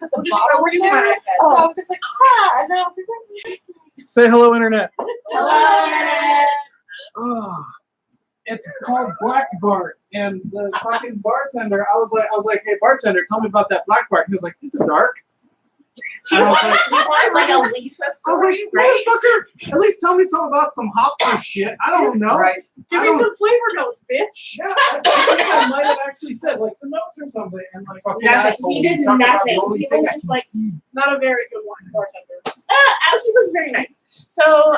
the bottom was there. So I was just like, ah, and then I was like, Say hello, internet. hello, internet. Oh, it's called Black Bart, and the fucking bartender. I was like, hey bartender, tell me about that Black Bart. He was like, it's a dark. You wanted like a Lisa story, right? Motherfucker, at least tell me something about some hops or shit. I don't know. Right. Give me some flavor notes, bitch. Yeah, I might have actually said like the notes or something, and like fucking asshole. He did You talk about nothing. the only He thing was I just can like see. not a very good wine bartender. He was very nice. So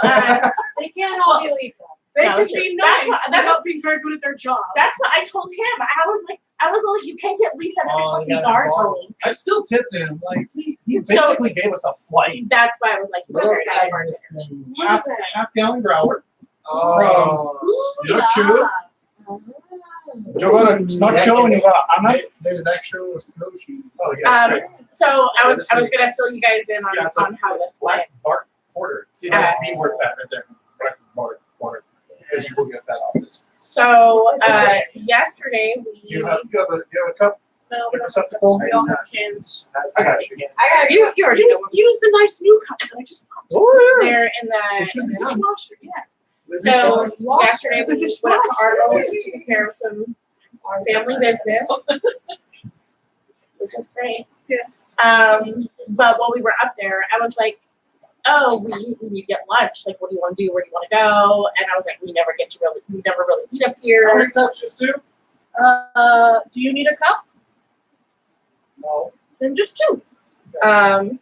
They can't all be Lisa. they No, could sure. be That's nice what- without being very good at their job. That's what I told him. I was like, you can't get Lisa every Oh, fucking yeah, bar, bar. Tony. I still tipped him. Like he So- basically gave us a flight. That's why I was like, you Little better get a Tiger's bartender. name. What is it? Half gallon growler. Oh. Snookshoe. Yeah. It's not showing you. I'm not. There's actual snowshoes. Oh yeah, that's right. So I was This was is- gonna fill you guys in on, Yeah, it's on how this went. Black Bart Porter. See that B word that right there. Black Bart Porter. Because you will get that off this. So yesterday we Do you have a cup? no, we don't have receptacle? cups. We all have cans. I got you. I got You already use the nice new cups that I just popped Oh there in It should be the done. dishwasher. Yeah. So yesterday we just went up to Arnold to take care of some family business, which is great. Yes. But while we were up there, I was like, "Oh, we need to get lunch. Like, what do you want to do? Where do you want to go?" And I was like, "We never really eat up How here. many cups? Just two? Do you need a cup? No. Then just two." And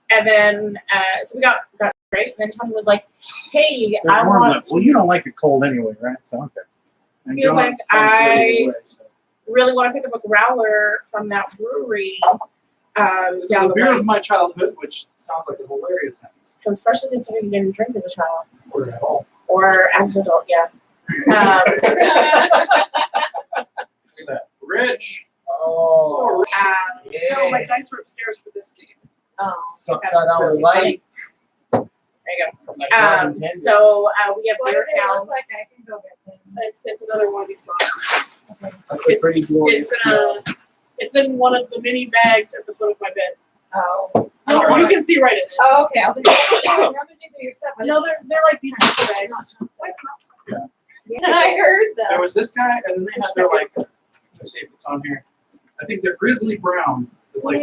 then so we got straight, and then Tony was like, "Hey, I want to." Well, you don't like it cold anyway, right? So okay. And He was John- like, John's really I- good way, so. really want to pick up a growler from that brewery This is down a the beer way. of my childhood, which sounds like a hilarious sentence. Especially considering you didn't drink as a child Or at all. or as an adult, yeah. Look at that. Rich. Oh. No, my dice were upstairs for this game. Oh. Sucks out our light. There you Like go. God intended. So we have What do beer they look counts. like? I can go get them. It's another one of these boxes. That's a pretty glorious smell. It's in one of the mini bags at the foot of my bed. Oh. You can see right in it. Oh, okay. I was like, oh, rummaging through your stuff. No, they're like these type of bags. I heard There them. was this guy, and then they had their like. Let's see if it's on here. I think their grizzly brown is like.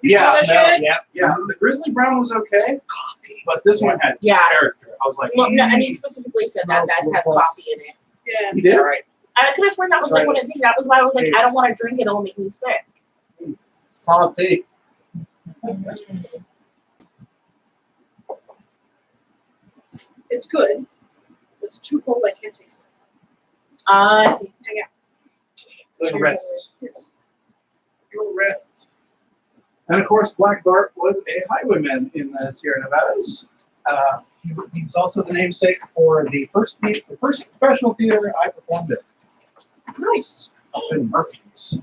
Yeah, smell it? yeah. The grizzly brown was okay, but this one had Yeah. character. I was like, Well, no, and he specifically said that has coffee in it. he did. All right. I could have sworn that was like one of the things. That was why I was like, I don't want to drink it. It'll make me sick. Salty. It's good. It's too cold. I can't taste it. I see. Yeah. Little rest. Yes. Little rest. And of course, Black Bart was a highwayman in the Sierra Nevadas. He was also the namesake for the first professional theater I performed in. Nice. Up in Murphy's.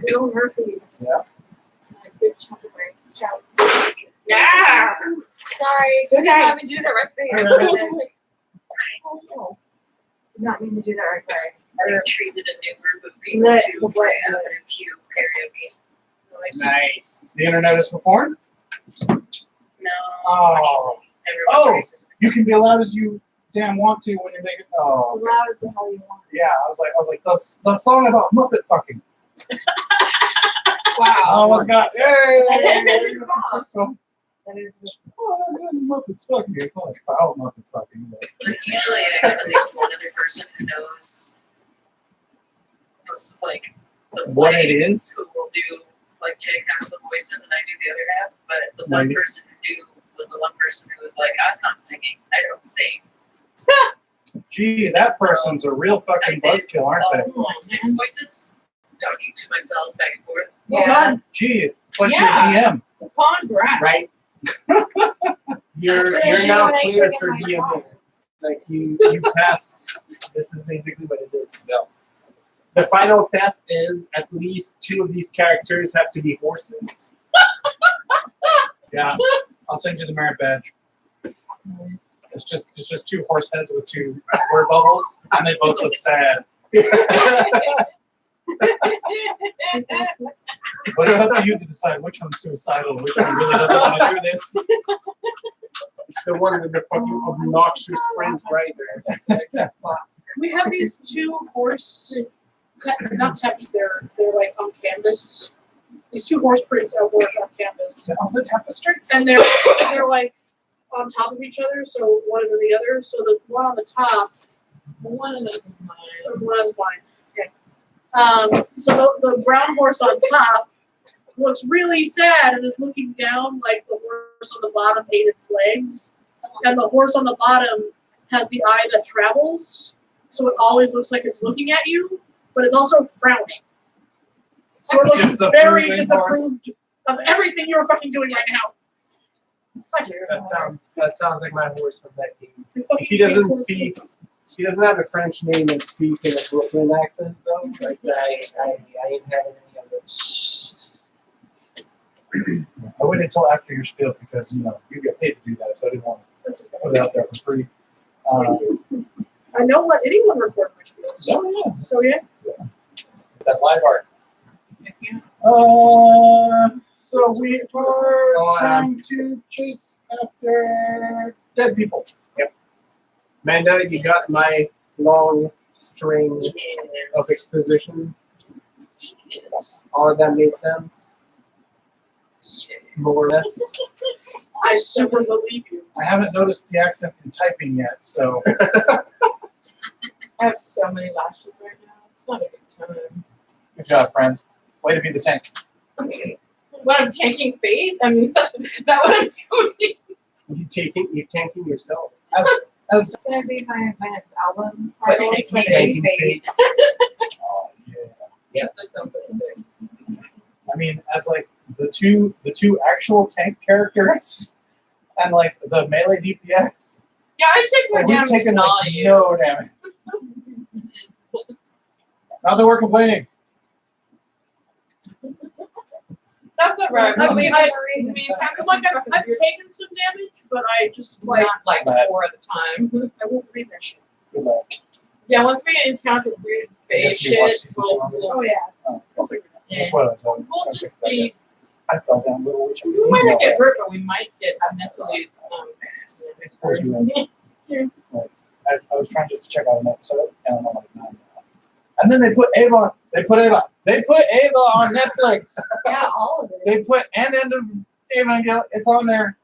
Bill Murphy's. Yeah. It's a good chunk of my couch. Yeah. Sorry. Good guy. Did not mean to do that right there. Did not mean to do that right there. We've treated a new group of people to play a cute karaoke. Nice. The internet is for porn? No. Oh. Everyone's racist. You can be loud as you damn want to when you're making. Oh. Loud as the hell you want. Yeah, I was like, the song about Muppet fucking. Wow. I almost got, hey! That is First one. That is Oh, that's Muppets fucking. It's not about Muppet fucking. But. But usually I have at least one other person who knows the What play, it is? who will do take half the voices and I do the other half. But the Right. one person who knew was the one person who was like, I'm not singing. I don't sing. Gee, that person's a real fucking buzzkill, aren't they? Like 6 voices talking to myself back and forth. Yeah. Gee, it's like Yeah. your DM. Congrats. Right. You're That's what I do now when I clear sing for in my DM. car. Like you passed. This is basically what it is. No. The final test is at least 2 of these characters have to be horses. Yeah, I'll send you the merit badge. It's just 2 horse heads with 2 word bubbles, and they both look sad. But it's up to you to decide which one's suicidal, which one really doesn't want to do this. It's the one with the fucking obnoxious friends right there. We have these two horse, not teps, they're like on canvas. These two horse prints are work on canvas. Also tapestries. And they're like on top of each other, so one under the other. So the one on the top, one of them is mine. One is mine. Okay. So the brown horse on top looks really sad and is looking down like the horse on the bottom ate its legs. And the horse on the bottom has the eye that travels. So it always looks like it's looking at you, but it's also frowning. So it looks very disapproved of everything you're fucking doing right now. That sounds like my horse from that game. You're fucking If he doesn't horses. speak, he doesn't have a French name and speak in a Brooklyn accent though. Like I ain't having any of it. I waited until after your spiel because you get paid to do that, so I didn't want That's to okay. put it out there for free. Thank you. I know let anyone record my spiels. Yeah. So yeah. That live art. So we are trying to chase after dead people. Amanda, you got my long string of exposition. All of that made sense. More or less. I super believe you. I haven't noticed the accent in typing yet, so I have so many lashes right now. It's not a good time. good job, friend. Way to be the tank. When I'm tanking fate, I mean, is that what I'm doing? You're tanking yourself. As It's gonna be my next album But project. taking Tanking Fate. fate. oh yeah. Yeah, that sounds pretty sick. I mean, as like the two actual tank characters and like the melee DPS. Yeah, I take more Like, we've damage taken than all like of you. no damage. Not that we're complaining. That's alright. I mean, I've I've taken some damage, but I just like But- 4 at a time. I won't read that shit. Good luck. Yeah, once we encounter weird fate Guess you watched shit, season we'll, 2 we'll, yeah. We'll figure it out. yeah. That's what I was on. We'll just be. I fell down Little Witch. We might not get hurt, but we might get mentally. Of course you will. Like, I was trying just to check out an episode, and I'm like, no. And then they put Ava. They put Ava on Netflix. Yeah, all of it. They put End of Evangelion. It's on there,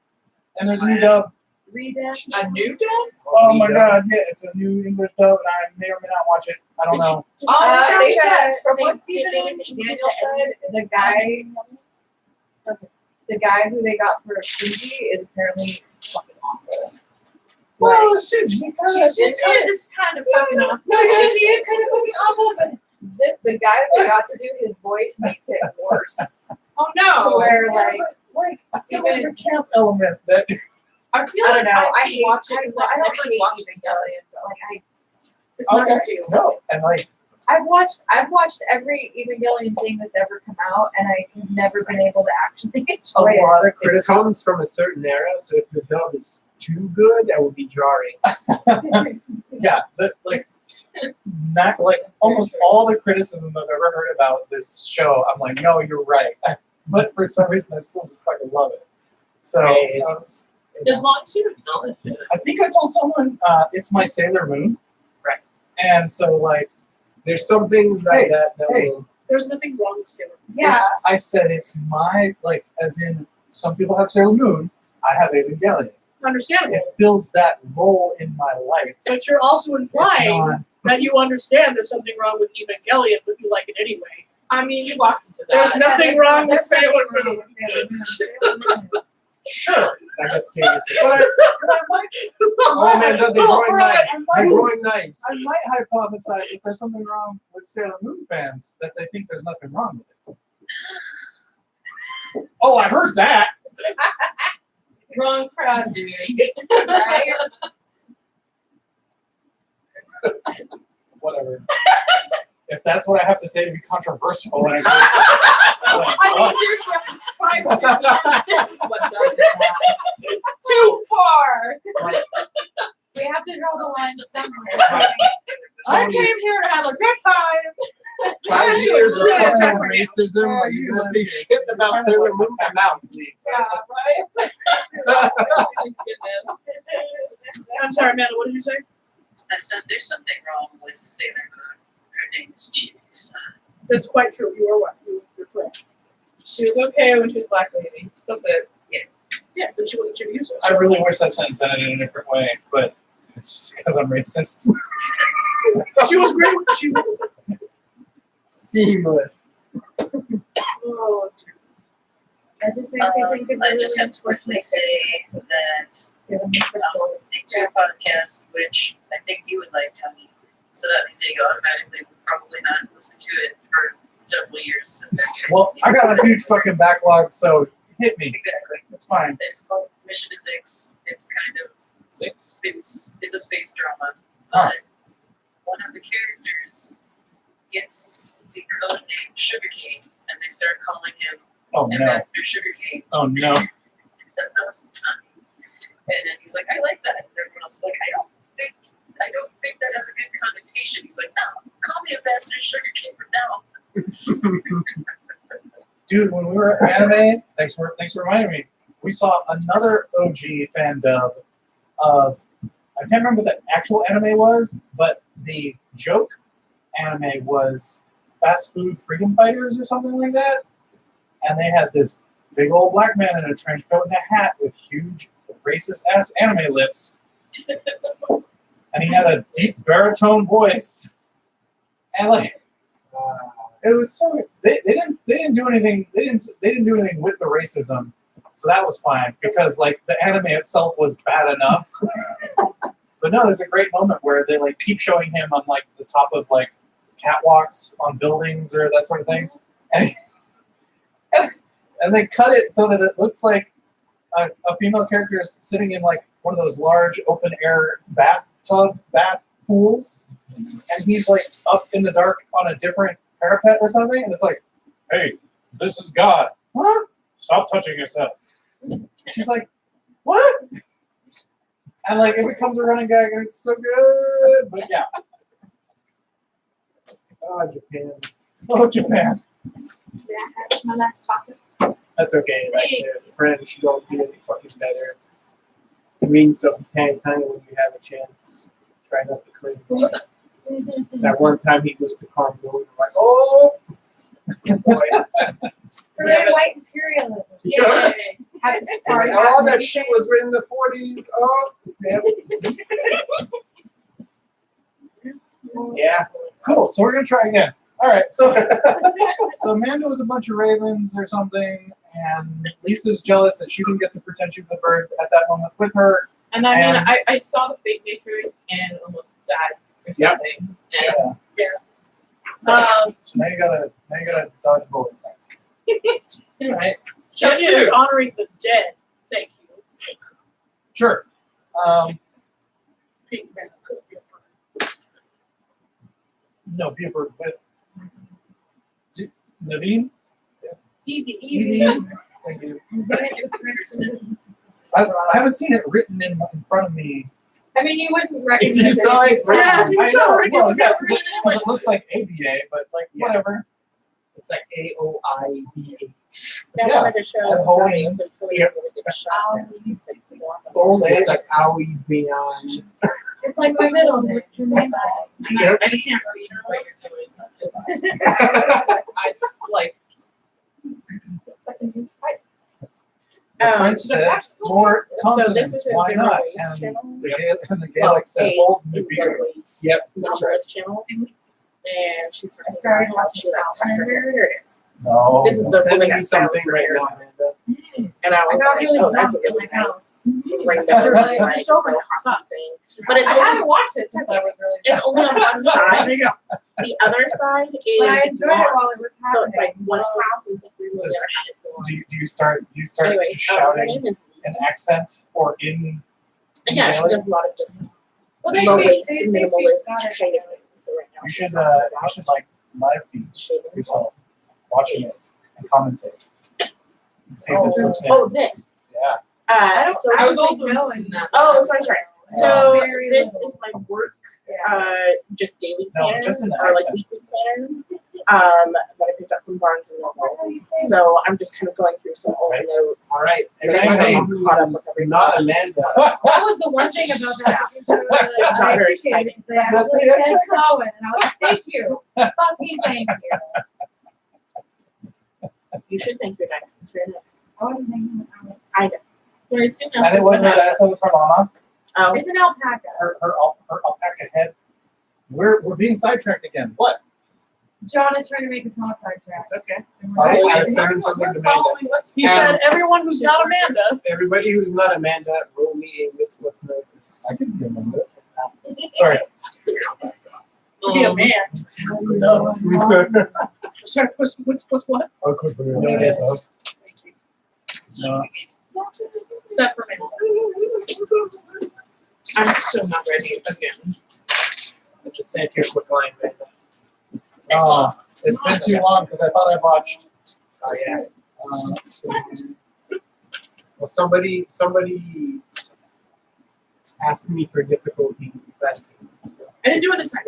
and there's a new dub. Redemption. A new dog? Oh my god, yeah, it's a new English dub, and I may or may not watch it. I don't know. They yeah. said from They what did Stephen it and in Daniel said, the guy who they got for Shinji is apparently fucking awful. Well, shit, you It's kind of fucking off. No, Shinji is kind of fucking awful, but the guy that they got to do his voice makes it worse. Oh To no! where I feel like it's a camp element that. I feel I like don't know. I can't watch it. I because I've don't never hate watched Evangelion, but like it's not Okay, good. no, and like, I've watched every Evangelion thing that's ever come out, and I've never been able to actually a enjoy it. lot of It criticism. comes from a certain era, so if the dub is too good, that would be jarring. Yeah, not like almost all the criticism I've ever heard about this show. I'm like, no, you're right. But for some reason, I still fucking love it. So It's As long as you acknowledge it. I think I told someone it's my Sailor Moon. Right. And so like, there's some things Hey, that hey. will. There's nothing wrong with Sailor Moon. Yeah. I said it's my like, as in some people have Sailor Moon. I have Evangelion. Understandable. It fills that role in my life. But you're also It's implying not. that you understand there's something wrong with Evangelion, but you like it anyway. I mean, you walked into that. There's nothing wrong with Sailor Moon. Sailor Moon is- Sure. I got serious. But I might. Oh man, they're growing knives. They're growing knives. I might hypothesize if there's something wrong with Sailor Moon fans, that they think there's nothing wrong with it. Oh, I heard that. Wrong crowd, dude. Right? Whatever. If that's what I have to say to be controversial, and I mean, seriously, after 5, 6 years, this is what does it now. Too far. We have to draw the line somewhere. I came here to have a good time. 5 years racism, where you gonna say shit about Sailor Moon out. Yeah, right? I'm sorry, Amanda, what did you say? I said there's something wrong with Sailor Moon. Her name is Chibiusa. That's quite true. You are right. You're correct. She was okay when she was Black Lady. That's it. Yeah, so she was a Chibiusa. I really wish that sentence ended in a different way, but it's just because I'm racist. She was great. She was. Seamless. Oh, dear. That just makes me think of I just have to quickly say that I'm listening to a podcast, which I think you would like, Tony. So that means that you automatically will probably not listen to it for several years. Well, I got a huge fucking backlog, so hit me. Exactly. It's fine. It's called Mission to Six. It's kind of 6. space. It's a space drama, Huh. but one of the characters gets the code name Sugarcane, and they start calling him Oh no. Ambassador Sugarcane. Oh no. That was the time. And then he's like, I like that. And everyone else is like, I don't think that has a good connotation. He's like, no, call me Ambassador Sugarcane from now. Dude, when we were at anime, thanks for reminding me. We saw another OG fan dub of, I can't remember what the actual anime was, but the joke anime was Fast Food Freedom Fighters or something like that. And they had this big old black man in a trench coat and a hat with huge racist ass anime lips. And he had a deep baritone voice. And like, it was so they didn't do anything with the racism, so that was fine because like the anime itself was bad enough. But no, there's a great moment where they like keep showing him on like the top of like catwalks on buildings or that sort of thing, and and they cut it so that it looks like a female character is sitting in like one of those large open air bath pools, and he's like up in the dark on a different parapet or something, and it's like, hey, this is God. What? Stop touching yourself. She's like, what? And like it becomes a running gag, and it's so good. But yeah. Oh, Japan. Oh, Japan. Yeah, that's my last topic. That's okay. Like the French, you don't get any fucking better. It means so kind of when you have a chance. Try not to cringe. That one time he goes to Congo, and I'm like, oh, boy. Really white imperialism. Yeah. Haven't Like, started oh, that happening. shit was written in the 40s. Oh, damn. Yeah. Cool. So we're gonna try again. All right. So Amanda was a bunch of ravens or something, and Lisa's jealous that she didn't get to pretend she was a bird at that moment with her. And I mean, And- I saw the fake Matrix and almost died or Yep. something. And So now you gotta dodge bullets next. right. Judge is honoring the dead. Thank you. Sure. Pink man could be a bird. No, be a bird with Naveen. Evie. Thank you. I haven't seen it written in front of me. I mean, you wouldn't If recognize you saw it, Yeah, if you I saw know. it, Well, yeah, you because it looks like ABA, but like Yeah. whatever. it's like AOIBH. I Yeah. wanted to show And holding- science, but really yeah. really good shot. Old it's like Owie beyond. It's like my middle name. I can't read what you're doing. I just like. The French said more So this consonants. is his Why zero not? waste And channel. the Gaelic said hold new beaker. Yep. Numbers channel. And she's I started watching here it is. No. This is the Sending woman you that something found right her. now, Amanda. And I was got like, really oh, that's a drunk in really my house. nice rainbow, Really? like, It's over. hockey thing. But it's I only, haven't watched it since I was really it's only on one There side. you go. The other side is But I enjoyed it while it blocked. was So it's like happening. one half is like really Just- shit blocked. Do you start Anyways, just her shouting name is an accent or in yeah, she Gaelic? does a lot of just Well, they low speak- waist, they speak minimalist Scottish, kind of I thing. So right now You she's should talking about like live feed shaving. yourself, watching it and commentate. And see if it's Oh, substantial. this. Yeah. I don't. So I was really also know in in that. oh, sorry. So Very this little. is my work, Yeah. just daily No, planner just in the or like accent. weekly planner. that I picked up from Barnes and Noble. So I'm just kind of going through some old notes. All right. Saying I'm caught up with everything. Not Amanda. That was the one thing about that fucking show that It's not I very appreciated. exciting. is they actually said so, and I was like, thank you. Fucking thank you. You should thank your dice. It's very nice. I wasn't thinking about it. I know. Very soon And it wasn't that, it was her mama, Oh, It's an alpaca. her alpaca head. We're being sidetracked again. What? John is trying to make us not sidetracked. It's okay. And I we're not. was saying something to We're Amanda. following what's he And- said. Everyone who's not Amanda. Everybody who's not Amanda, roll me a what's notice. I couldn't remember it. Sorry. To be a man. No. Sorry, what's what? I couldn't Notice. No. Except for me. I'm still not ready again. I just sent you a quick line, Amanda. Oh, it's been too long because I thought I watched. Oh yeah. Uh, Well, somebody asked me for difficulty investing. So. I didn't do it this time.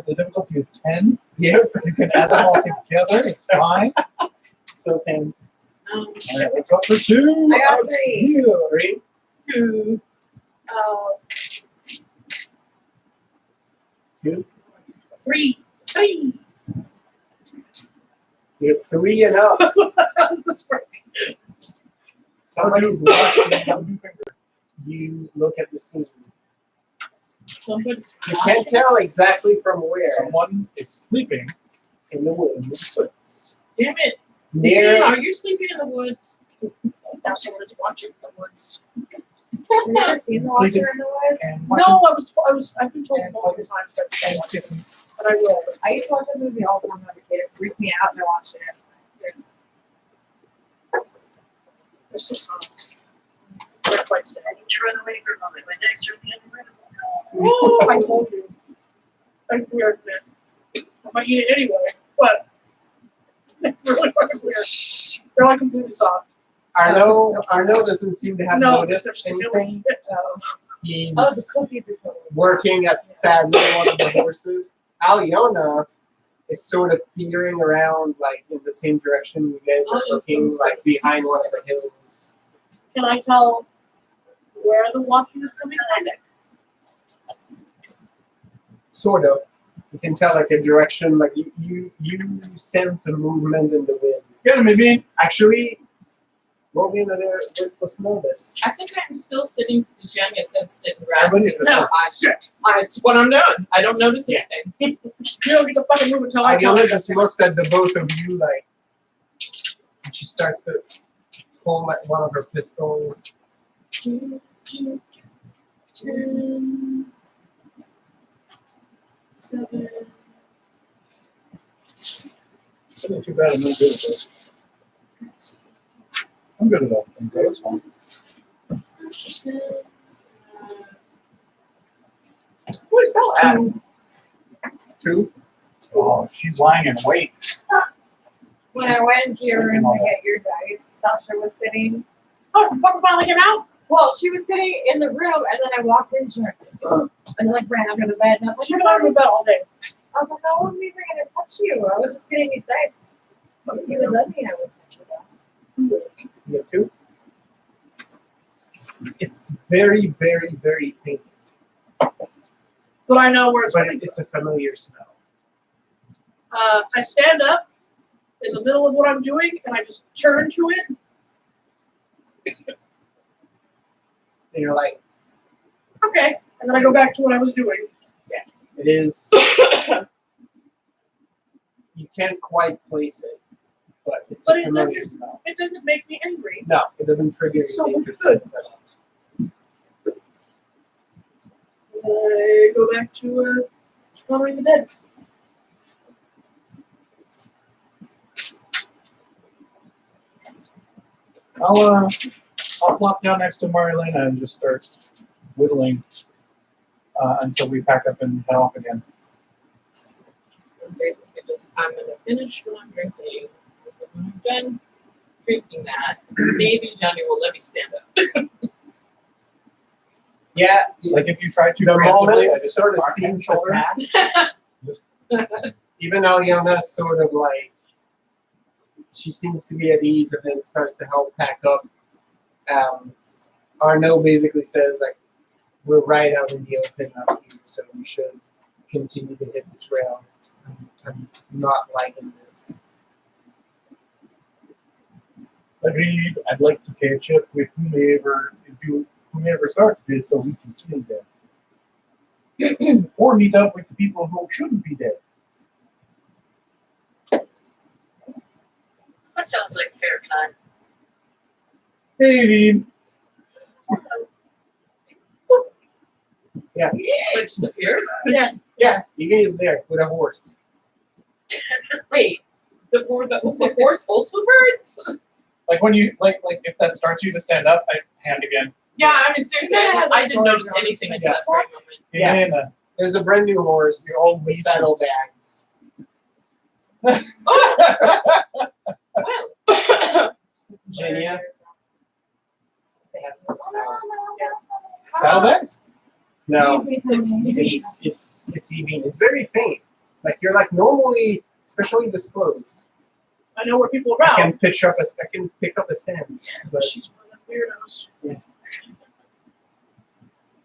the difficulty is 10. Yep. You can add them all together. It's fine. Still 10. All right, let's go for 2. I got 3. 3. Two. Oh, 2. Three. You're 3 and up. How's this working? Somebody's watching you. You look at the scene. Somebody's You can't tell exactly from where. Someone is sleeping. In the woods. Damn it. Near. Are you sleeping in the woods? Now someone is watching the woods. have you ever seen the Sleeping. Watcher in the Woods? And No, I've been told And multiple times, and kissing. but I will. I used to watch that movie all the time as a kid. It freaked me out and I watched it every time. They're so soft. They're quite steady. I need to run away for a moment. My dice are being rid of Oh, I told you. I'm weird, man. I might eat it anyway, but they're really fucking weird. They're like completely soft. Arno doesn't seem to have No, they're noticed still anything. Oh, He's oh, the cookies are cool. working at sadly one of the horses. Aliona is sort of peering around like in the same direction you guys are looking, like behind one of the hills. Can I tell where the watching is coming from? Sort of. You can tell like a direction, like you sense a movement in the wind. Get him, me. Actually, roll me another what's notice. I think I'm still sitting, as Jenny said, sitting Everybody resting. just No, Shit. it's what I'm doing. I don't notice anything. You don't get to fucking move until I tell Aliona you. just looks at the both of you like, and she starts to pull at one of her pistols. 2, 2, 10, 7. It's not too bad. I'm not good at this. I'm good at all things, so it's fine. Where's Bella at? 2. Oh, she's lying in wait. When I went into your room to get your dice, Sasha was sitting. Oh, the fucker finally came out? Well, she was sitting in the room, and then I walked in, she went, and then like ran under the bed, and I was like, She's been under the bed all day. I was like, I wasn't even gonna touch you. I was just getting these dice. If you would let me, I would touch you though. You have 2. It's very, very, very faint, But I know where it's but coming from. it's a familiar smell. I stand up in the middle of what I'm doing and I just turn to it. And you're like, Okay. And then I go back to what I was doing. it is. You can't quite place it, but it's But a it familiar doesn't- smell. It doesn't make me angry. No, it doesn't trigger your So danger good. sense at all. I go back to honoring the dead. I'll plop down next to Marilena and just start whittling until we pack up and head off again. I'm basically just, I'm going to finish what I'm drinking. When I'm done drinking that, maybe Johnny will let me stand up. Yeah, Like if you try to the preemptively, moment I it just sort of bark and seems to shoulder. pass, Just even Aliana sort of like, she seems to be at ease and then starts to help pack up. Arno basically says, like, we're right out in the open up here, so we should continue to hit the trail. I'm not liking this. Agreed. I'd like to catch up with whomever started this so we can kill them. Or meet up with the people who shouldn't be dead. That sounds like a fair plan. Hey, Dean. Yeah, Which disappeared? yeah, Egan is there with a horse. Wait, the horse also hurts? Like when you like if that starts you to stand up, I hand again. Yeah, I mean seriously, Yeah, it has a I didn't sword notice on it. anything Yeah. until that very moment. Yeah. Elena, There's a brand new horse Your old with saddlebags. Well, Genia. That's the smell. saddlebags? No, It's it's Evie. It's very faint. Like you're like normally, especially this close. I know where people I are can around. I can pick up a scent, but She's one of the weirdos.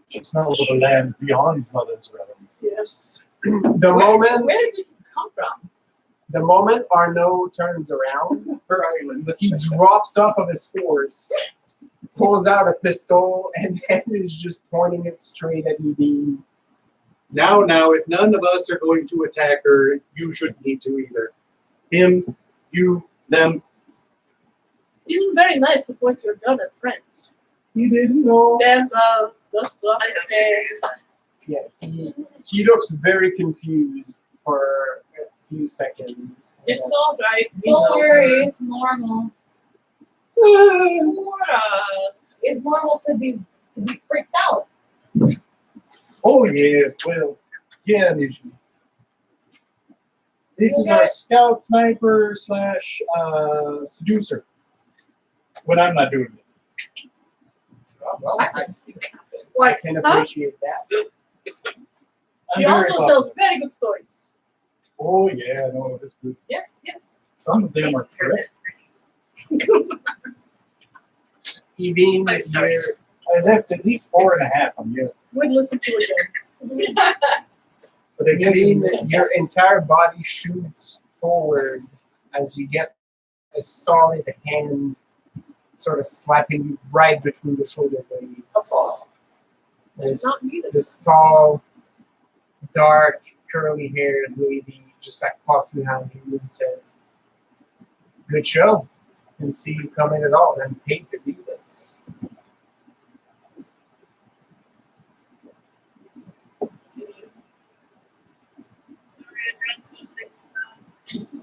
She smells of the land beyond Mother's realm. Yes. the where moment did you come from? Arno turns around, Her island. he drops off of his horse, pulls out a pistol, and then is just pointing it straight at Evie. Now, if none of us are going to attack her, you shouldn't need to either. Him, you, them. He's very nice to point your gun at friends. You didn't know. Stands up, dust off I the know she hair. is. Yeah, he looks very confused for a few seconds. It's all right. We Don't know worry, her. it's normal. For us. It's normal to be freaked out. Oh yeah, well, yeah, usually. This is our scout sniper slash seducer. When I'm not doing it. Well, I've seen it happen. I Like, can huh? appreciate that. She I'm very also confident. tells very good stories. Oh yeah, no, that's good. Yes, yes. Some of them are correct. Evie, Five stars. I left at least 4.5 on you. We'd listen to it again. But I guess your entire body shoots forward as you get a solid hand sort of slapping you right between the shoulder blades. This, Not needed. this tall, dark, curly-haired lady just like pops behind you and says, "Good show. Didn't see you coming at all. I'm paid to do this." Sorry, I drank something.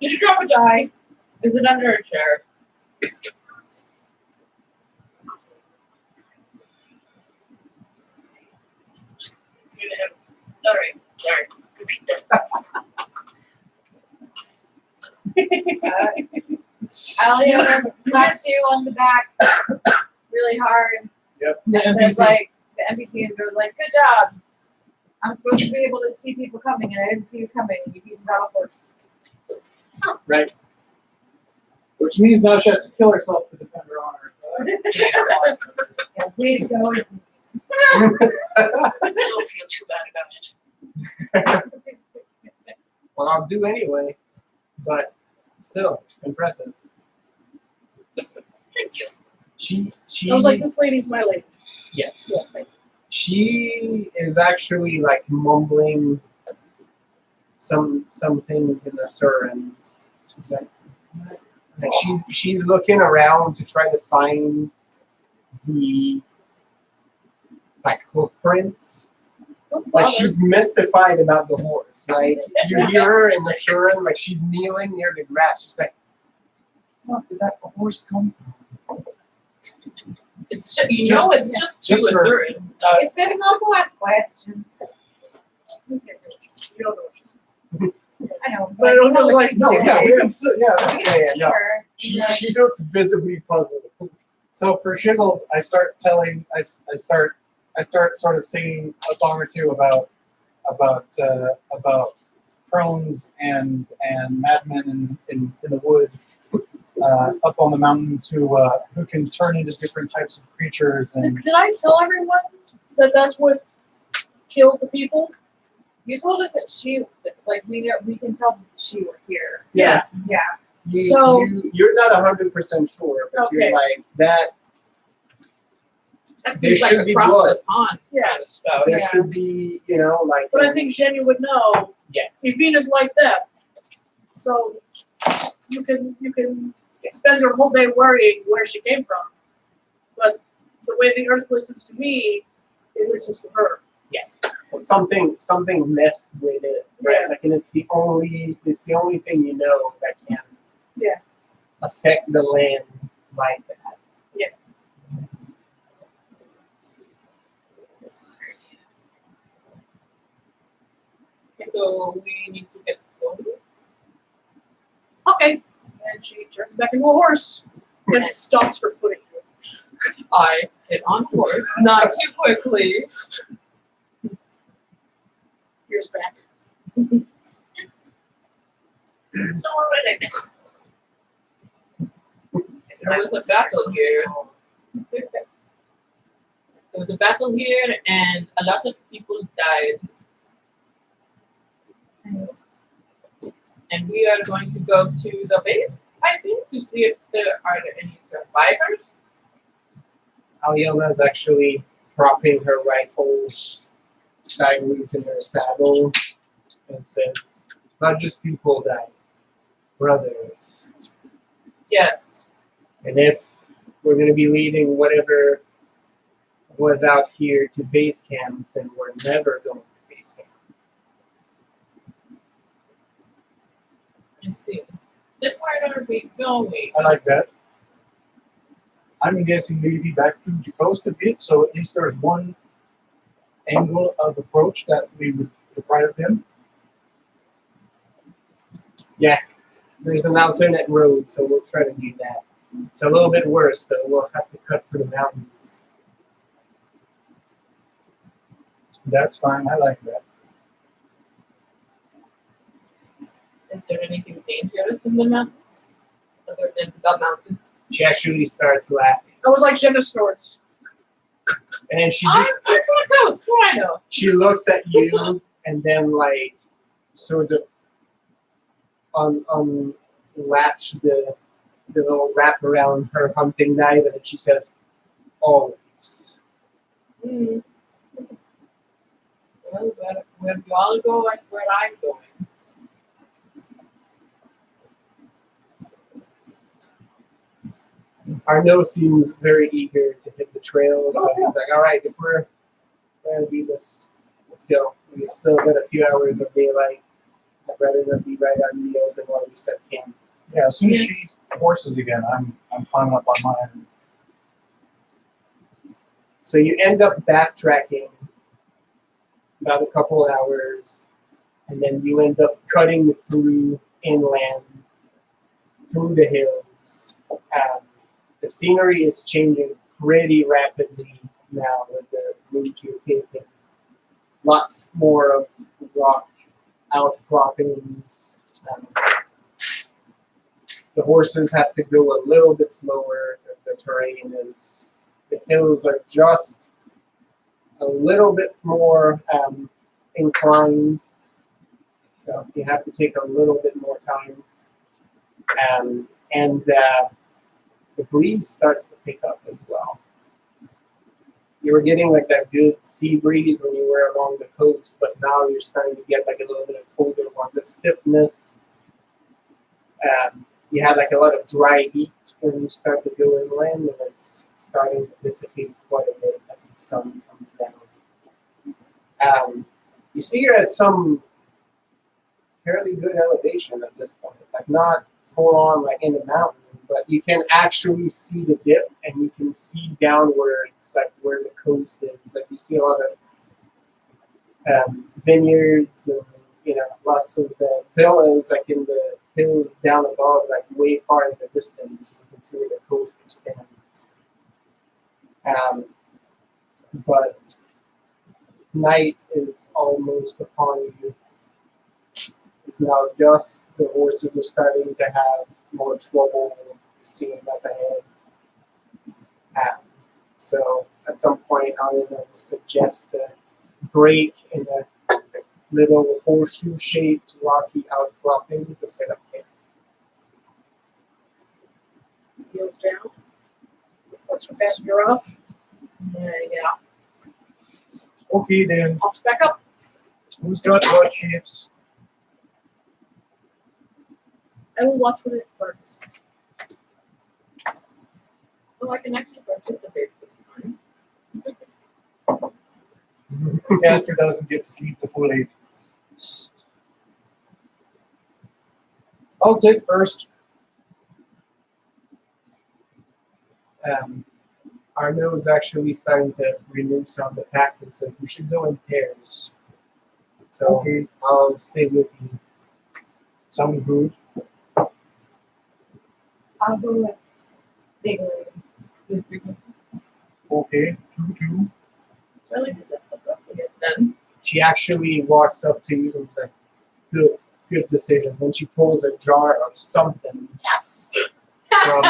Did you drop a die? Is it under a chair? It's gonna have. All right, sorry. Repeat that. Alia slaps you on the back really hard. The Says like the NPC is like, "Good job. I'm supposed to be able to see people coming, and I didn't see you coming. And you even got a horse." Right. Which means now she has to kill herself to defend her honor. Yeah, way to go. I don't feel too bad about it. Well, I'll do anyway, but still impressive. Thank you. She I was like, this lady's my lady. yes. Yes, thank you. She is actually like mumbling some things in her sermons. She's like she's looking around to try to find the like hoof prints. Don't Like bother. she's mystified about the horse. Like you hear her in the Shuren, like she's kneeling near the grass. She's like, "Fuck, did that horse come from?" It's just, it's just two just for- Azurians. If there's no who ask questions, You don't know what she's saying. I know. But it was tell like, what No, she's yeah, doing. we can still, yeah, We yeah, can yeah, see no. her. She looks visibly puzzled. So for shiggles, I start sort of singing a song or two about about crones and madmen in the wood up on the mountains who can turn into different types of creatures and Did I tell everyone that that's what killed the people? You told us that we can tell that she were here. Yeah. Yeah. So- You're not 100% sure, but Okay. you're like that. That There seems like should be across blood. the pond Yeah. kind of stuff. There Yeah. should be, you know, like. But I think Jenny would know. Yeah. Evina's like that. So you can spend your whole day worrying where she came from. But the way the earth listens to me, it listens to her. something messed with it, right? Yeah. Like, and it's the only thing you know that can Yeah. affect the land like that. So we need to get going. Okay. And she turns back into a horse and stops her footing. I get on horse, not too quickly. Ears back. So what did I miss? There was a battle here. There was a battle here, and a lot of people died. And we are going to go to the base, I think, to see if there are any survivors. Aliela is actually propping her rifle sideways in her saddle and says, "Not just people died, brothers. Yes. And if we're going to be leading whatever was out here to base camp, then we're never going to base camp." I see. Then where are we going? I like that. I'm guessing maybe back to the coast a bit, so at least there's one angle of approach that we would require of them. There's an alternate road, so we'll try to do that. It's a little bit worse, though. We'll have to cut through the mountains. That's fine. I like that. Is there anything dangerous in the mountains? Other than the mountains? She actually starts laughing. I was like Jenna snorts. And then she I'm just from Coast, I know. she looks at you and then like sort of latch the little wrap around her hunting knife, and then she says, "Always." Mm. Well, where you all go, that's where I'm going. Arnaud seems very eager to hit the trail, so he's like, "All right, if we're gonna do this, let's go. We still got a few hours of daylight. I'd rather not be right on the open while we set camp." Yeah, as soon as she horses again, I'm climbing up on mine. So you end up backtracking about a couple hours, and then you end up cutting through inland, through the hills. The scenery is changing pretty rapidly now with the route you're taking. Lots more of rock outcroppings. The horses have to go a little bit slower because the terrain is, the hills are just a little bit more inclined. So you have to take a little bit more time. And the breeze starts to pick up as well. You were getting like that good sea breeze when you were along the coast, but now you're starting to get like a little bit of colder one. The stiffness. You have like a lot of dry heat when you start to go inland, and it's starting to dissipate quite a bit as the sun comes down. You see you're at some fairly good elevation at this point, like not full on like in the mountain, but you can actually see the dip and you can see downwards like where the coast is. Like you see a lot of vineyards and lots of the villas like in the hills down above, like way far in the distance. You can see where the coast stands. But Night is almost upon you. It's now dusk. The horses are starting to have more trouble seeing up ahead. So at some point, I will suggest a break in a little horseshoe-shaped rocky outcropping to set up camp. Heels down. Let's passenger off. Yeah. Okay then. Pops back up. Who's got what, chiefs? I will watch with it first. Well, I can actually participate this time. Caster doesn't get to sleep the full 8. I'll take first. Arno is actually starting to remove some of the packs and says we should go in pairs. So Okay. I'll stay with you. Sound good? I'll go with big lady. Okay. 2-2. I like to set something up again then. She actually walks up to you and says, good decision. Then she pulls a jar of something Yes. from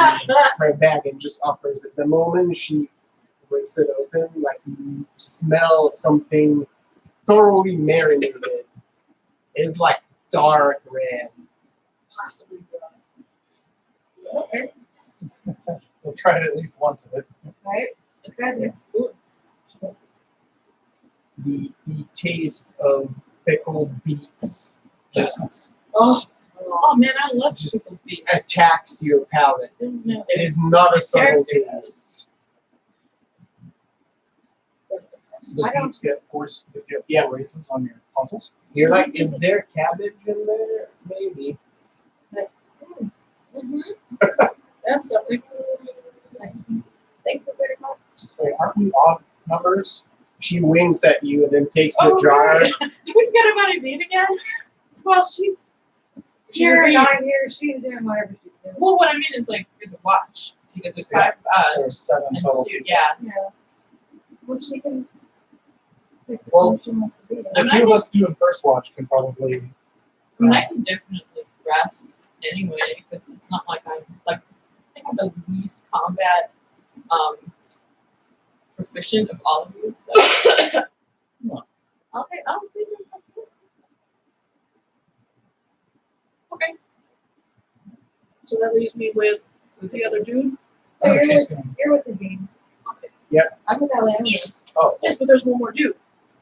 her bag and just offers it. The moment she breaks it open, like you smell something thoroughly marinated. It's like dark red. Possibly good. Okay. We'll try it at least once of it. Right? It's good. The taste of pickled beets just Oh man, I love Just- pickled beets. attacks your palate. No. It is not a subtle taste. That's the best. The I don't- beats get four Yeah. races on your consoles. You're like, is there cabbage in there? Maybe. That's something. Thank you very much. Wait, aren't we odd numbers? She winks at you and then takes the Oh, jar. right. Did we forget about Evine again? Well, she's Here, Evine. not here. She's doing whatever she's doing. Well, what I mean is like for the watch because there's 5 of There's us 7 and total. 2. Yeah. Yeah. Well, she can pick Well, who she wants to be. The I'm two not- of us doing first watch can probably. I mean, I can definitely rest anyway because it's not like I'm like I think I'm the least combat proficient of all of you. So okay, I'll sleep in the Okay. So that leaves me with the other dude. Oh, Oh, you're, she's with, gonna. you're with the bean. Okay. I'm with Alana. Yes. Oh, Yes, but there's one more dude.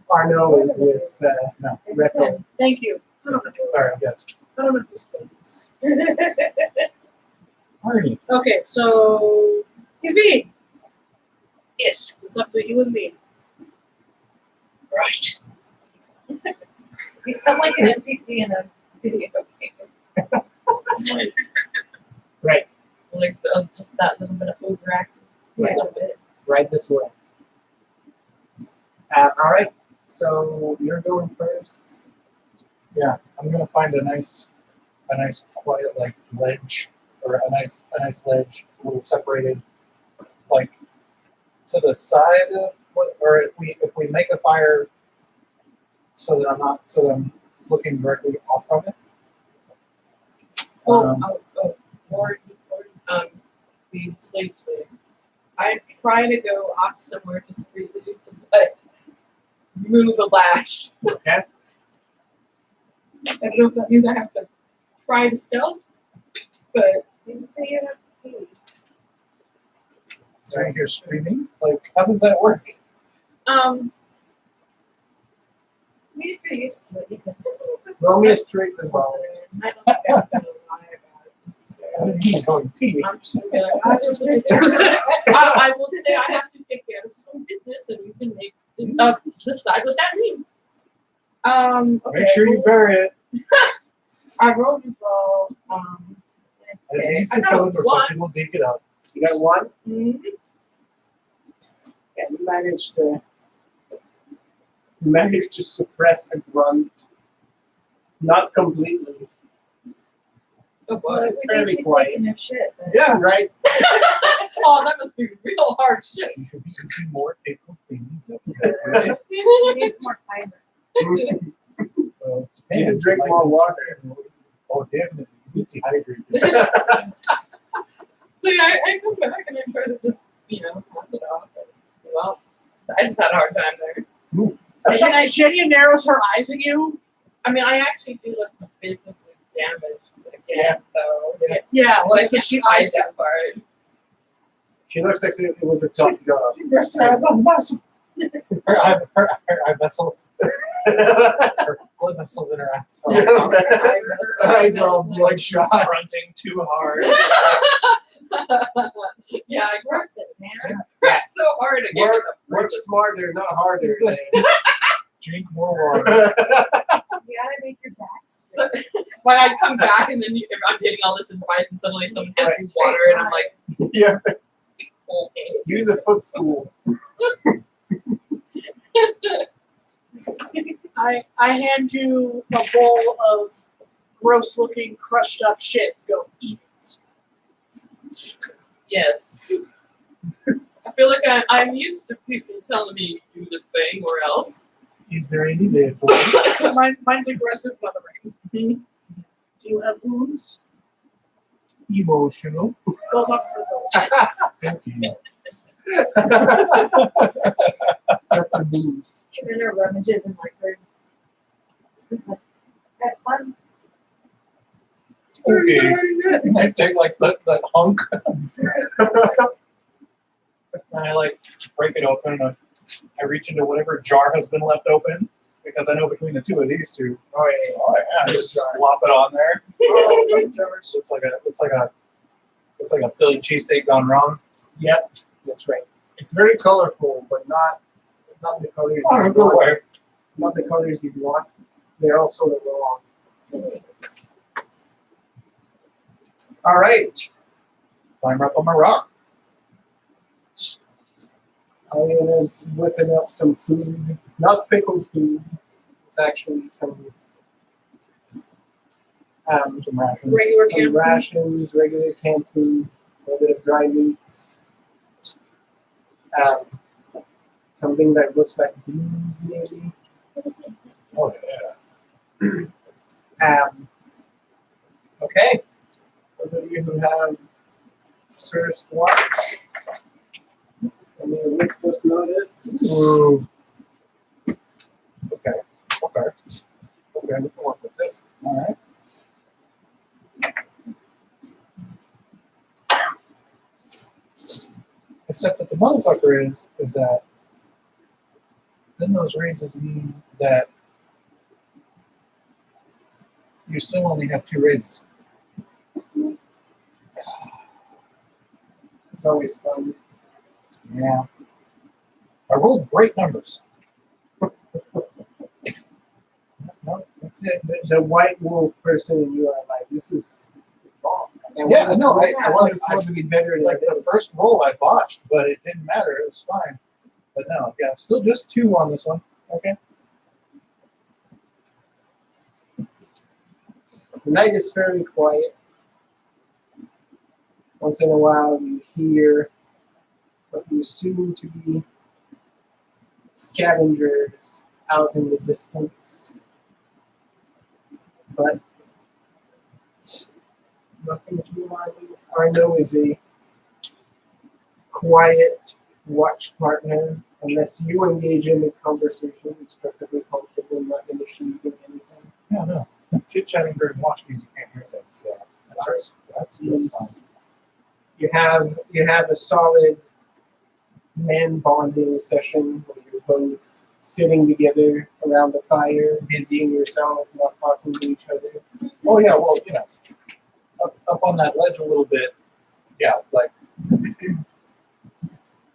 Arno is with no. Rethel. Thank you. I don't know. Sorry, yes. I don't understand this. Alrighty. Okay, so Evie, Yes. it's up to you and me. Right. You sound like an NPC in a video game. Right, like just that little bit of overacting. Yeah. A little bit. right this way. All right, so you're going first. Yeah, I'm gonna find a nice quiet like ledge, or a nice ledge, a little separated, like to the side of what, or if we make a fire, so that I'm looking directly off from it. Or the slave slave. I try to go off somewhere discreetly to remove a lash. Okay. I don't know if that means I have to try to stealth, but You say you have to pee. So you hear screaming. Like, how does that work? Maybe if you're used to it, you can. Roll me a straight as well. I don't think I'm gonna lie about it I necessarily. think he's going pee. I'm just gonna be like, I will say I have to take care of some business, and you can decide what that means. Okay. Make sure you bury it. I rolled as well. At least I the got phone or one. something will dig it up. You got one? Mhm. Yeah, you managed to suppress a grunt. Not completely. Oh Well, boy, if it's we think fairly she's quiet. taking a shit, then Yeah, right. oh, that must be real hard shit. You should be eating more pickled things. You need more fiber. Well, You depends, drink like- more water. Oh, definitely. You get dehydrated. So yeah, I come back and I try to just, pass it off. Well, I just had a hard time there. And then Jenny narrows her eyes at you. I mean, I actually do look physically damaged again, though. Yeah, Like, so she eyes eyes at that part. She looks like it was a tough job. Her eye vessels. Her blood vessels in her eyes. Her eyes are all bloodshot. Fronting too hard. Yeah, I Works it, man. cracked so hard again. Work smarter, not harder. Drink more water. You gotta make your back So straight. when I come back and then I'm getting all this advice and suddenly someone has water and I'm like, Yeah, okay. use a footstool. I hand you a bowl of gross looking crushed up shit. Go eat it. Yes. I feel like I'm used to people telling me do this thing or else. Is there any left? Mine's aggressive mothering. Do you have wounds? Emotional. Those are for those. Thank you. That's the booze. And her rummages and like her. Have fun. Okay. I take like that hunk. And I like break it open and I reach into whatever jar has been left open because I know between the two of these two. Oh yeah, just slop it on there. Jars. Looks like a Philly cheesesteak gone wrong. Yep, that's right. It's very colorful, but not the colors. Oh, you go want. away. Not the colors you want. They're all sort of wrong. All right. Climb up on my rock. Aliena's whipping up some food. Not pickled food. It's actually some Some rations. Regular camp food. rations, regular canned food, a little bit of dry meats. Something that looks like beans, maybe. Oh yeah. Okay. Those of you who have first watch, and you witness notice. Ooh. Okay. We can work with this. All right. Except that the motherfucker is that then those raises mean that you still only have 2 raises. It's always fun. Yeah. I rolled great numbers. No, that's it. The white wolf person in you are like, this is wrong. I Yeah, want this no, one- I I want this I- one to be better than Like the this. first roll I botched, but it didn't matter. It was fine. But no, yeah, still just 2 on this one. Okay. The night is fairly quiet. Once in a while, you hear what you assume to be scavengers out in the distance. But nothing too lively. Arno is a quiet watch partner. Unless you engage in the conversation, he's perfectly comfortable not initiating anything. Yeah, no. Chit chatting during watch means you can't hear things. So that's He's- You have a solid man bonding session where you're both sitting together around the fire, busying yourselves, not talking to each other. Oh yeah, well, up on that ledge a little bit. Yeah, like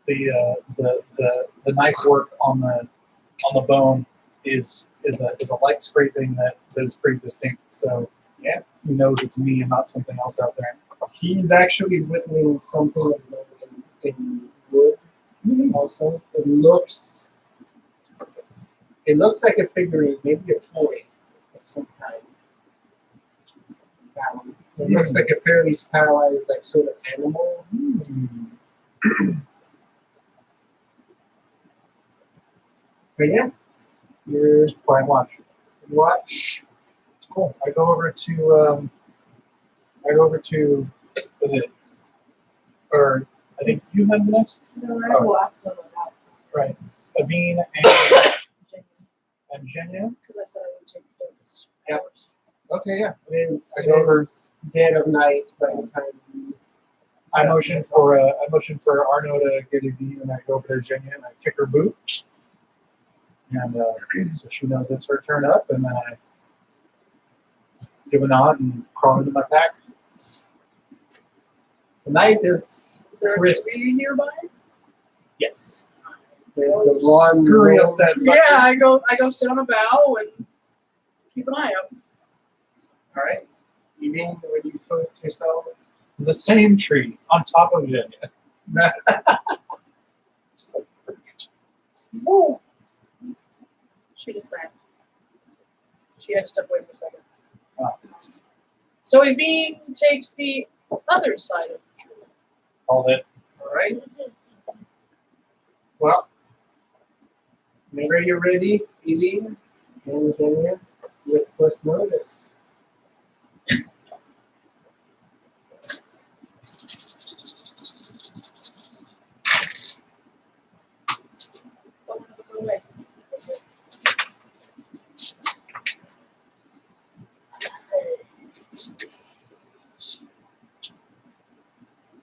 the knife work on the bone is a light scraping that is pretty distinct. So yeah, he knows it's me and not something else out there. He's actually whittling something in wood also. It looks like a figurine, maybe a toy of some kind. It looks like a fairly stylized, like sort of animal. But yeah, you're Quiet watch. watch. Cool. I go over to. Was it? Or I think you had the next. No, I will ask them about Right. Aveen and Jenya. Because I said I would take those Yep. hours. Okay, yeah. It is, I go over- dead of night by the time you I motion for Arno to get a view, and I go over to Jenya and I kick her boot, and so she knows it's her turn up, and then I give a nod and crawl into my pack. The night is Is there a Chris. tree nearby? yes. There's the one Scurry up that sucker. Yeah, I go sit on a bough and keep an eye out. All right. You mean when you post yourself? The same tree on top of Jenya. Just like perfect. Whoa. She just ran. She had to step away for a second. Oh. So Evine takes the other side of the tree. Called it. All right. Well, whenever you're ready, Evie and Jenya, with plus notice.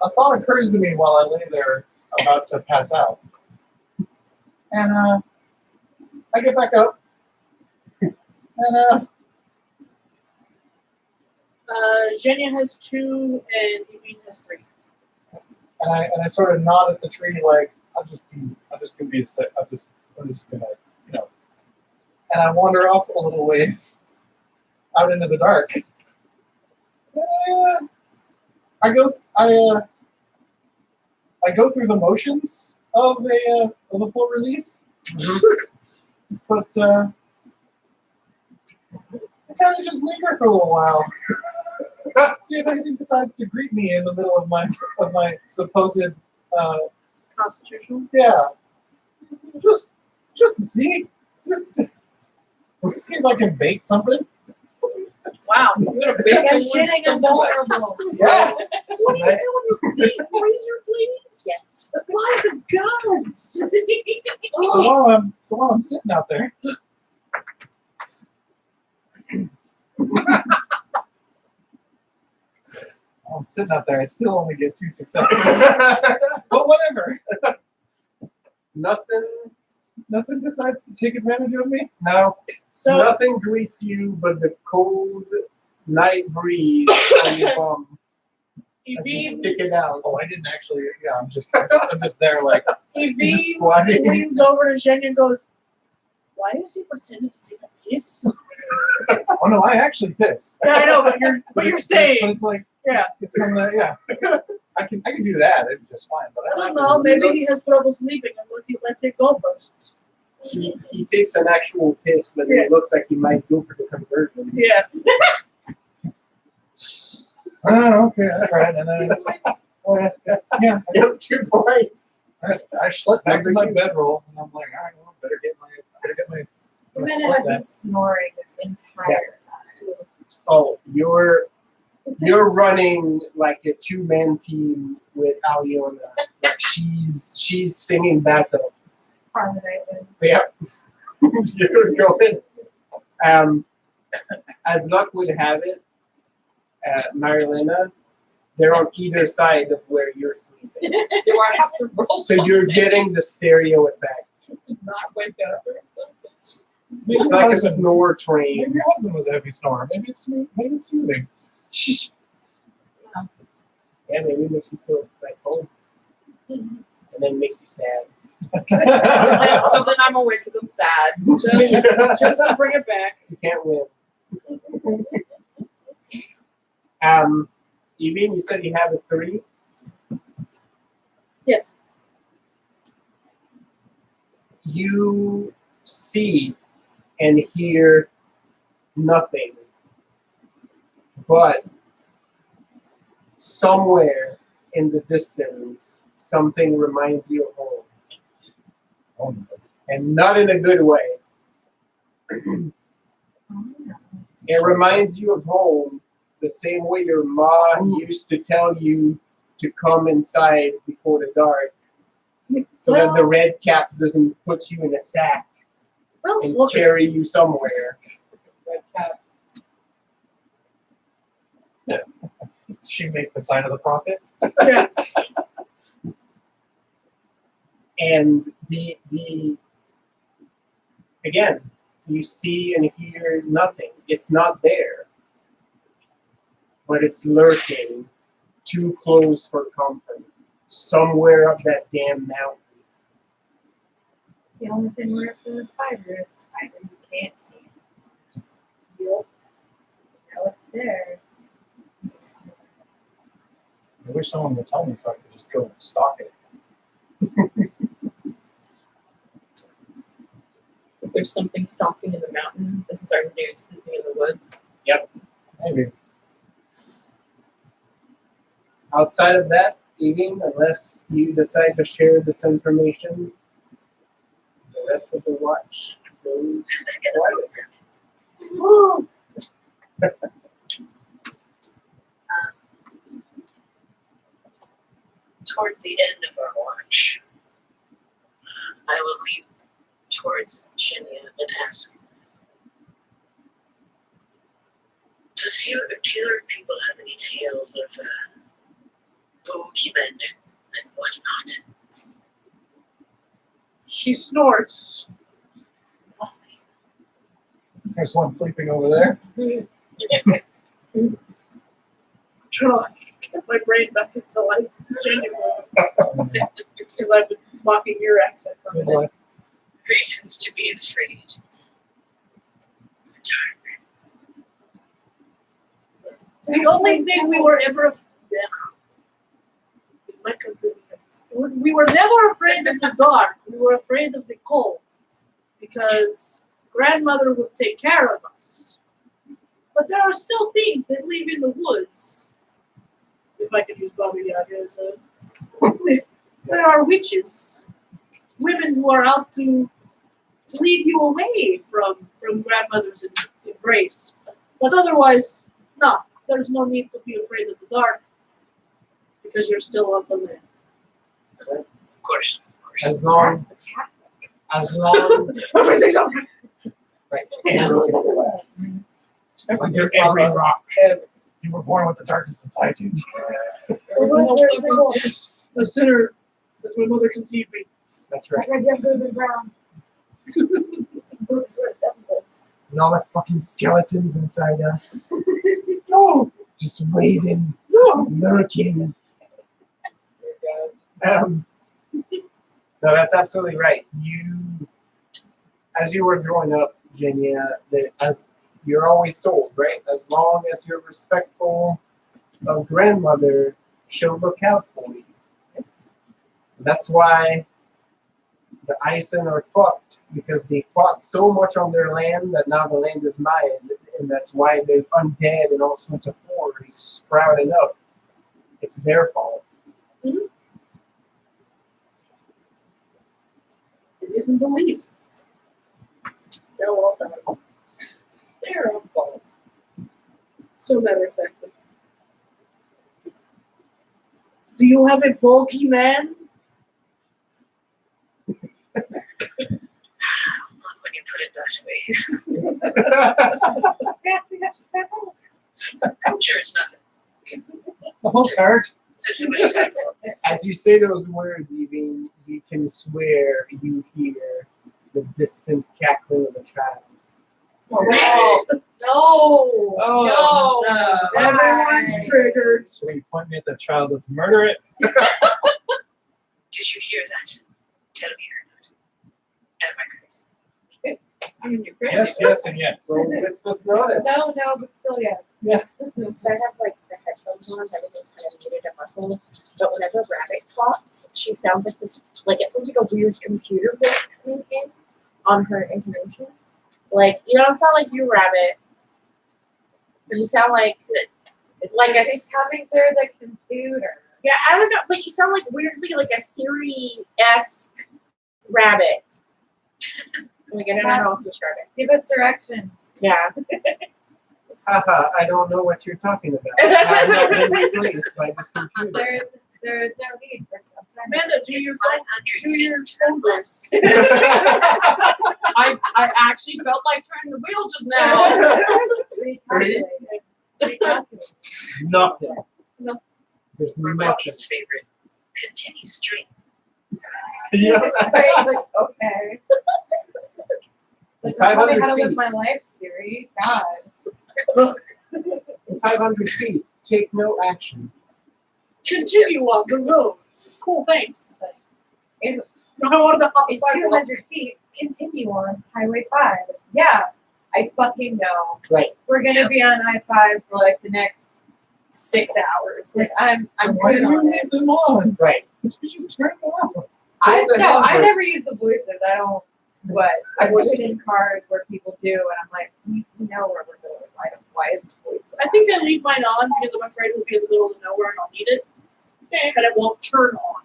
A thought occurs to me while I lay there about to pass out. And I get back up. And Zhenya has 2 and Evine has 3. I sort of nod at the tree like I'm just gonna be I'm just gonna, you know. And I wander off a little ways out into the dark. I go through the motions of a full release, but I kind of just linger for a little while. See if anything decides to greet me in the middle of my supposed Constitutional. yeah. Just to see, just to see if I can bait something. Wow. You're gonna Like bait I'm someone shitting and vulnerable. Yeah. What are you doing with your feet? Razor blades? Yes. Why the guns? So while I'm sitting out there, I still only get 2 successes. But whatever. Nothing decides to take advantage of me. No, So nothing greets you but the cold night breeze on your bum as you Evine, stick it out. Oh, I didn't actually. Yeah, I'm just there like just Evine squatting. leans over to Zhenya and goes, "Why is he pretending to take a piss?" Oh no, I actually piss. Yeah, I know, but you're But saying, it's like yeah. it's from the yeah. I can do that. It's just fine. But I don't know. Maybe he has trouble sleeping unless he lets it go first. He takes an actual piss, but Yeah. it looks like he might go for the conversion. Yeah. Oh, okay, I tried, and then yeah, Yep, 2 points. I slept back to my bedroll, and I'm like, all right, well, better get my Women split have then. been snoring this entire time. Oh, you're running like a 2-man team with Aliona. Like she's singing backup. Harmonizing. Yeah, you're going. As luck would have it, Marilena, they're on either side of where you're sleeping, Do I have to roll so you're something? getting the stereo effect. Not wake up or something? Maybe It's your like a husband- snore Maybe train. your husband was a heavy snorer. Maybe it's soothing. Yeah, maybe it makes you feel like home, and then it makes you sad. So then I'm awake because I'm sad. Just to bring it back. You can't win. Evine, you said you have a 3. Yes. You see and hear nothing, but somewhere in the distance, something reminds you of home. Oh, and not in a good way. It reminds you of home the same way your mom used to tell you to come inside before the dark so that the red cap doesn't put you in a sack and Look, carry you somewhere. Red cap. She make the sign of the prophet. yes. And the again, you see and hear nothing. It's not there. But it's lurking too close for comfort. Somewhere up that damn mountain. The only thing worse than a spider is a spider you can't see. Yep. So now it's there. I wish someone would tell me so I could just go and stalk it. If there's something stalking in the mountain, this is our new sleeping in the woods. Maybe. Outside of that, Evie, unless you decide to share this information, the rest of the watch goes quiet. Woo. Towards the end of our watch, I will lean towards Shinya and ask, does your killer people have any tales of bogeymen and whatnot? She snorts. There's one sleeping over there. Trying to get my brain back into like genuine because I've been mocking your accent for a Good minute. luck. Reasons to be afraid. The dark. The only thing we were ever we were never afraid of the dark. We were afraid of the cold because grandmother would take care of us. But there are still things that live in the woods. If I could use Baba Yaga as a there are witches. Women who are out to lead you away from grandmother's embrace. But otherwise, no, there's no need to be afraid of the dark because you're still on the land. Of course. As long Everything's all right. right. Under every rock. You were born with the darkness inside you. The sinner, as my mother conceived me. That's right. Red, yellow, blue, and brown. Boots with devils. And all the fucking skeletons inside us. No, Just waving, no. lurking. No, that's absolutely right. You, as you were growing up, Jenya, that as you're always told, right? As long as you're respectful of grandmother, she'll look out for you. That's why the Ison are fucked, because they fought so much on their land that now the land is mine, and that's why there's undead and all sorts of horrors sprouting up. It's their fault. Mm-hmm. They didn't believe. They're all bad. They're all fault. So matter of fact. Do you have a bulky man? When you put it that way. Yes, we have spell. I'm sure it's nothing. The whole cart. There's too much time. As you say those words, even you can swear you hear the distant cackling of a child. No. Oh, no. Everyone's triggered. So you point me at the child, let's murder it. Did you hear that? Tell me you heard that. Am I crazy? I mean, you're crazy. Yes, and yes. So let's notice. No, but still yes. Yeah. So I have like the headphones on, everything's kind of muted and muffled. But whenever Rabbit talks, she sounds like this, like it sounds like a weird computer voice coming in on her intonation. Like, you don't sound like you, Rabbit. You sound like She's coming through the computer. yeah, I don't know, but you sound like weirdly like a Siri-esque Rabbit. When we get in our house, describe it. Give us directions. Yeah. Haha, I don't know what you're talking about. I've not been replaced by this computer. There is no need for some sign. Amanda, do your phone 500 phone verse. I actually felt like turning the wheel just now. Recalculate. Nothing. No. There's Or nothing. Buffy's favorite. Continue straight. Yeah. Right, like, okay. It's like, tell me 500 how to live feet. my life, Siri. God. In 500 feet, take no action. Continue on the road. Cool, thanks. If No, I wanted to hop a it's sidewalk. 200 feet, continue on Highway 5. Yeah, I fucking know. Right. We're gonna be on I-5 for like the next 6 hours. Like I'm Why good do you on leave it. them on? Right. You just turn them off. I the no, I handbrake. never use the voices. I don't. But I put it in cars where people do, and I'm like, we know where we're going. Why is this voice? So I think I leave mine on because I'm afraid we'll be in the middle of nowhere and I'll need it. And it won't turn on.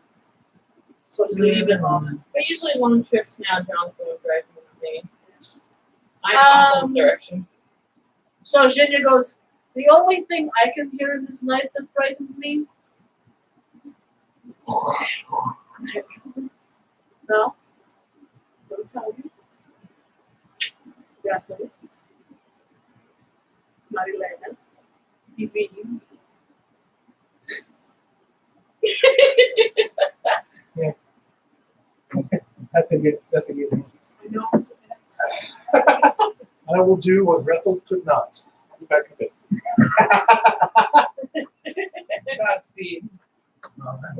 So I just leave it on. But usually long trips now, John's going to drive with me. I'm awesome direction. So Jinya goes, the only thing I can hear in this night that frightens me. No? Don't tell me. Definitely. Marilena. Divine. That's a good one. I know it's a mess. I will do what Rethel could not. Back a bit. Godspeed.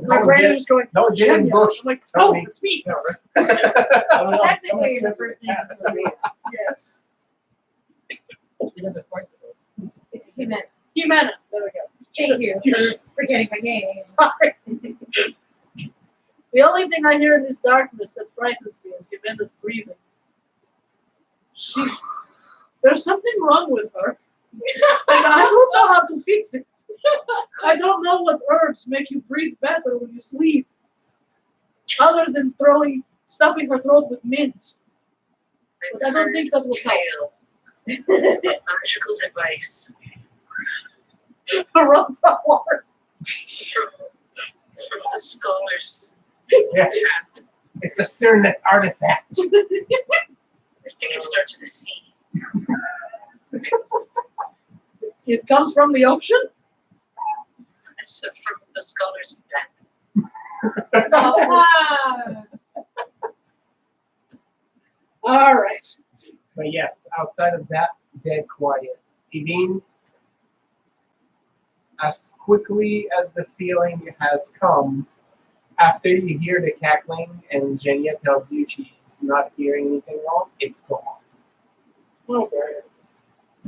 My brain is just going, No, Jen Jinya. Bush. I'm like, Tell oh, me. it's me. technically, the first name is Maria. Yes. Because of course it is. It's Jimena. Jimena. There we go. Thank you for forgetting my name. Sorry. The only thing I hear in this darkness that frightens me is Jimena's breathing. There's something wrong with her. And I don't know how to fix it. I don't know what herbs make you breathe better when you sleep. Other than stuffing her throat with mint. But I don't think that will help. Magical advice Runs the water. from the scholars. Yeah. It's a Cerneth artifact. I think it starts with a C. It comes from the ocean? It's from the scholars' back. Ah. All right. But yes, outside of that, dead quiet. Evine, as quickly as the feeling has come, after you hear the cackling and Jenya tells you she's not hearing anything wrong, it's gone. Okay.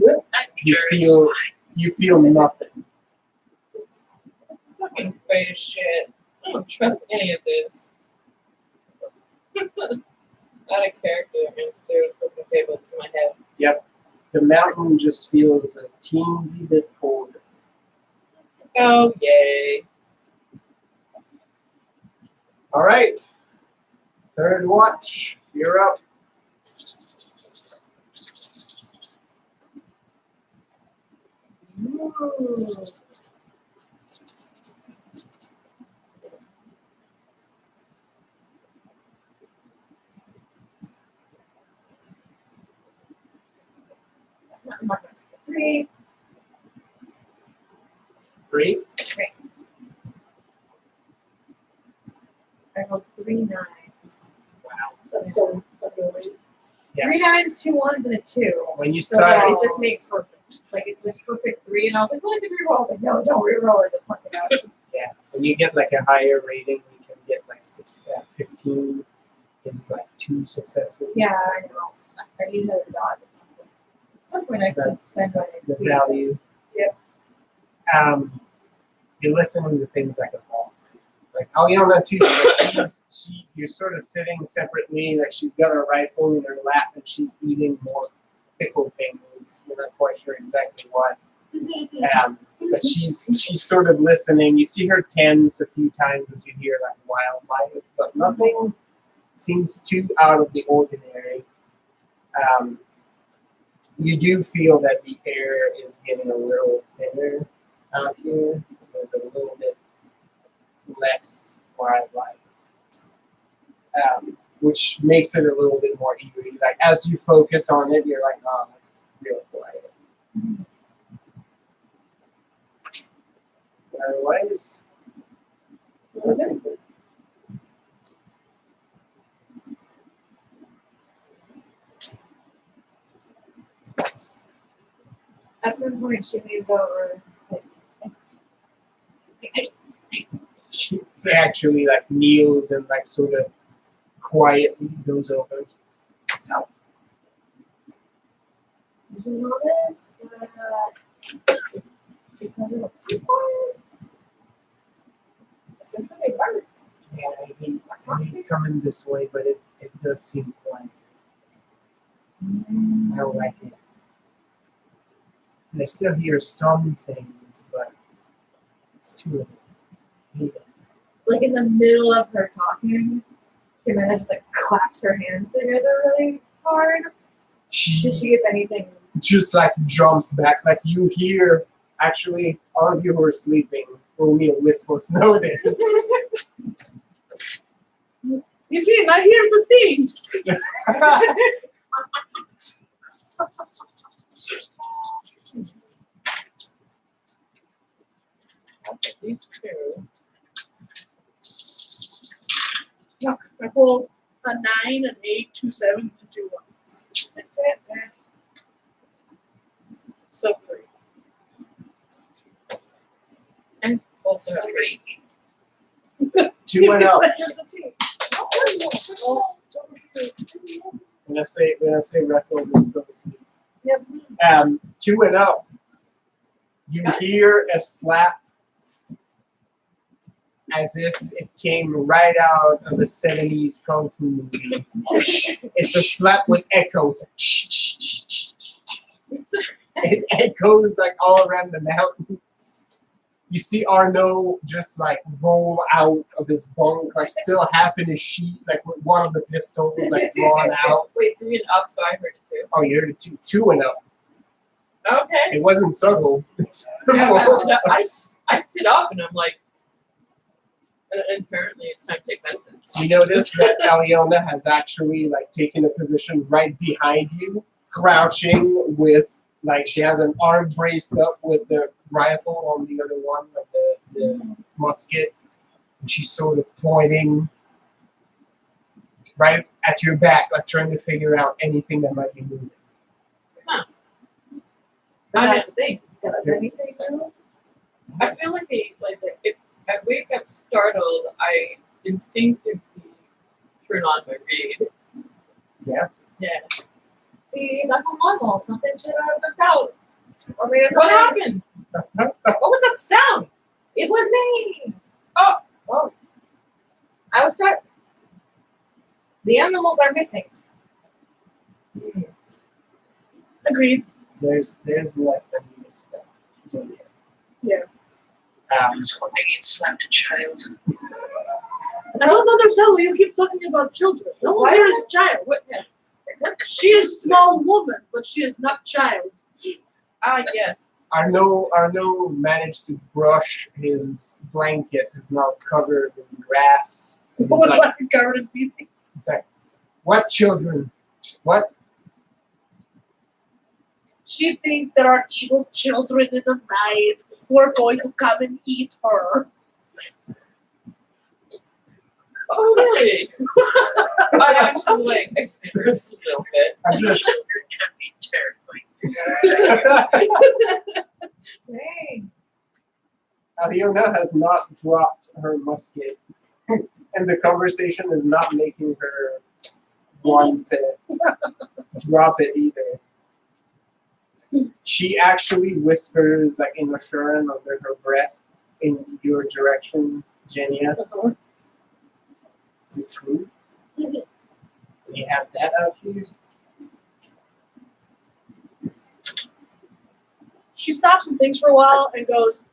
I'm You sure it's feel fine. you feel nothing. Fucking face shit. I don't trust any of this. Out of character and serve cooking tables in my head. Yep. The mountain just feels a teensy bit colder. Oh, yay. All right. Third watch. You're up. Three. Three. I rolled 3 9s. Wow. That's so annoying. Yeah. 3 9s, 2 1s, and a 2. When you So like, start, it just makes perfect. Like it's a perfect 3, and I was like, well, I can reroll. I was like, no, don't reroll it. Just fuck it out. yeah, when you get like a higher rating, you can get like 15. It's like 2 successes. Yeah, I know. I need another dog at some point. At some point, I could spend my That's the XP. value. Yep. You're listening to things like a hawk. Like, oh, you don't know too. You're sort of sitting separately. Like she's got a rifle in her lap and she's eating more pickle things. You're not quite sure exactly what. But she's sort of listening. You see her tense a few times as you hear like wildlife, but nothing seems too out of the ordinary. You do feel that the air is getting a little thinner out here. There's a little bit less wildlife, which makes it a little bit more eerie. Like as you focus on it, you're like, oh, that's real quiet. Otherwise, At some point, she leans over. she actually like kneels and like sort of quietly goes over. So, Did you notice that it's a little too quiet? It's really works. yeah, I hate coming this way, but it does seem quiet. I don't like it. And I still hear some things, but it's too late. I hate it. Like in the middle of her talking, Jimena just like claps her hands together really hard to She see if anything. just like jumps back. Like you hear, actually, all of you who are sleeping, only a wisp was notice. You think I hear the thing? These two. Yuck. I pulled a 9, an 8, 2 7s, and 2 1s. So 3. And also have three. 2 and up. It's a team. Oh, When I say Rethel is still asleep. Yep. 2 and up. You hear a slap as if it came right out of a 70s kung fu movie. It's a slap with echoes. It echoes like all around the mountains. You see Arnaud just like roll out of his bunk, like still half in his sheet, like with one of the pistols like drawn out. Wait, 3 and up, so I heard it too. Oh, you heard it too. 2 and up. Okay. It wasn't subtle. I sit up and I'm like, and apparently it's time to take medicine. You notice that Aliona has actually like taken a position right behind you, crouching with like she has an arm braced up with the rifle on the other one, like the musket, and she's sort of pointing right at your back, like trying to figure out anything that might be moving. That's the thing. Does anything move? I feel like if I wake up startled, I instinctively turn on my read. Yeah. Yeah. See, that's not normal. Something should have worked out. Or made a What noise. happened? What was that sound? It was me. Oh. I was trying. The animals are missing. Agreed. There's less than you expect. Yeah. I was hoping he'd slapped a child. I don't understand why you keep talking about children. No one here is a child. What? She is a small woman, but she is not child. Yes. Arnaud managed to brush his blanket, is now covered in grass. It was like covered in feces. It's like, what children? What? She thinks there are evil children in the night who are going to come and eat her. Oh, really? I actually like experienced a little bit. I'm just, Children can be terrifying. Dang. Aliona has not dropped her musket, and the conversation is not making her want to drop it either. She actually whispers like in Assuran under her breath in your direction, Jenia. Is it true? We have that out here. She stops and thinks for a while and goes,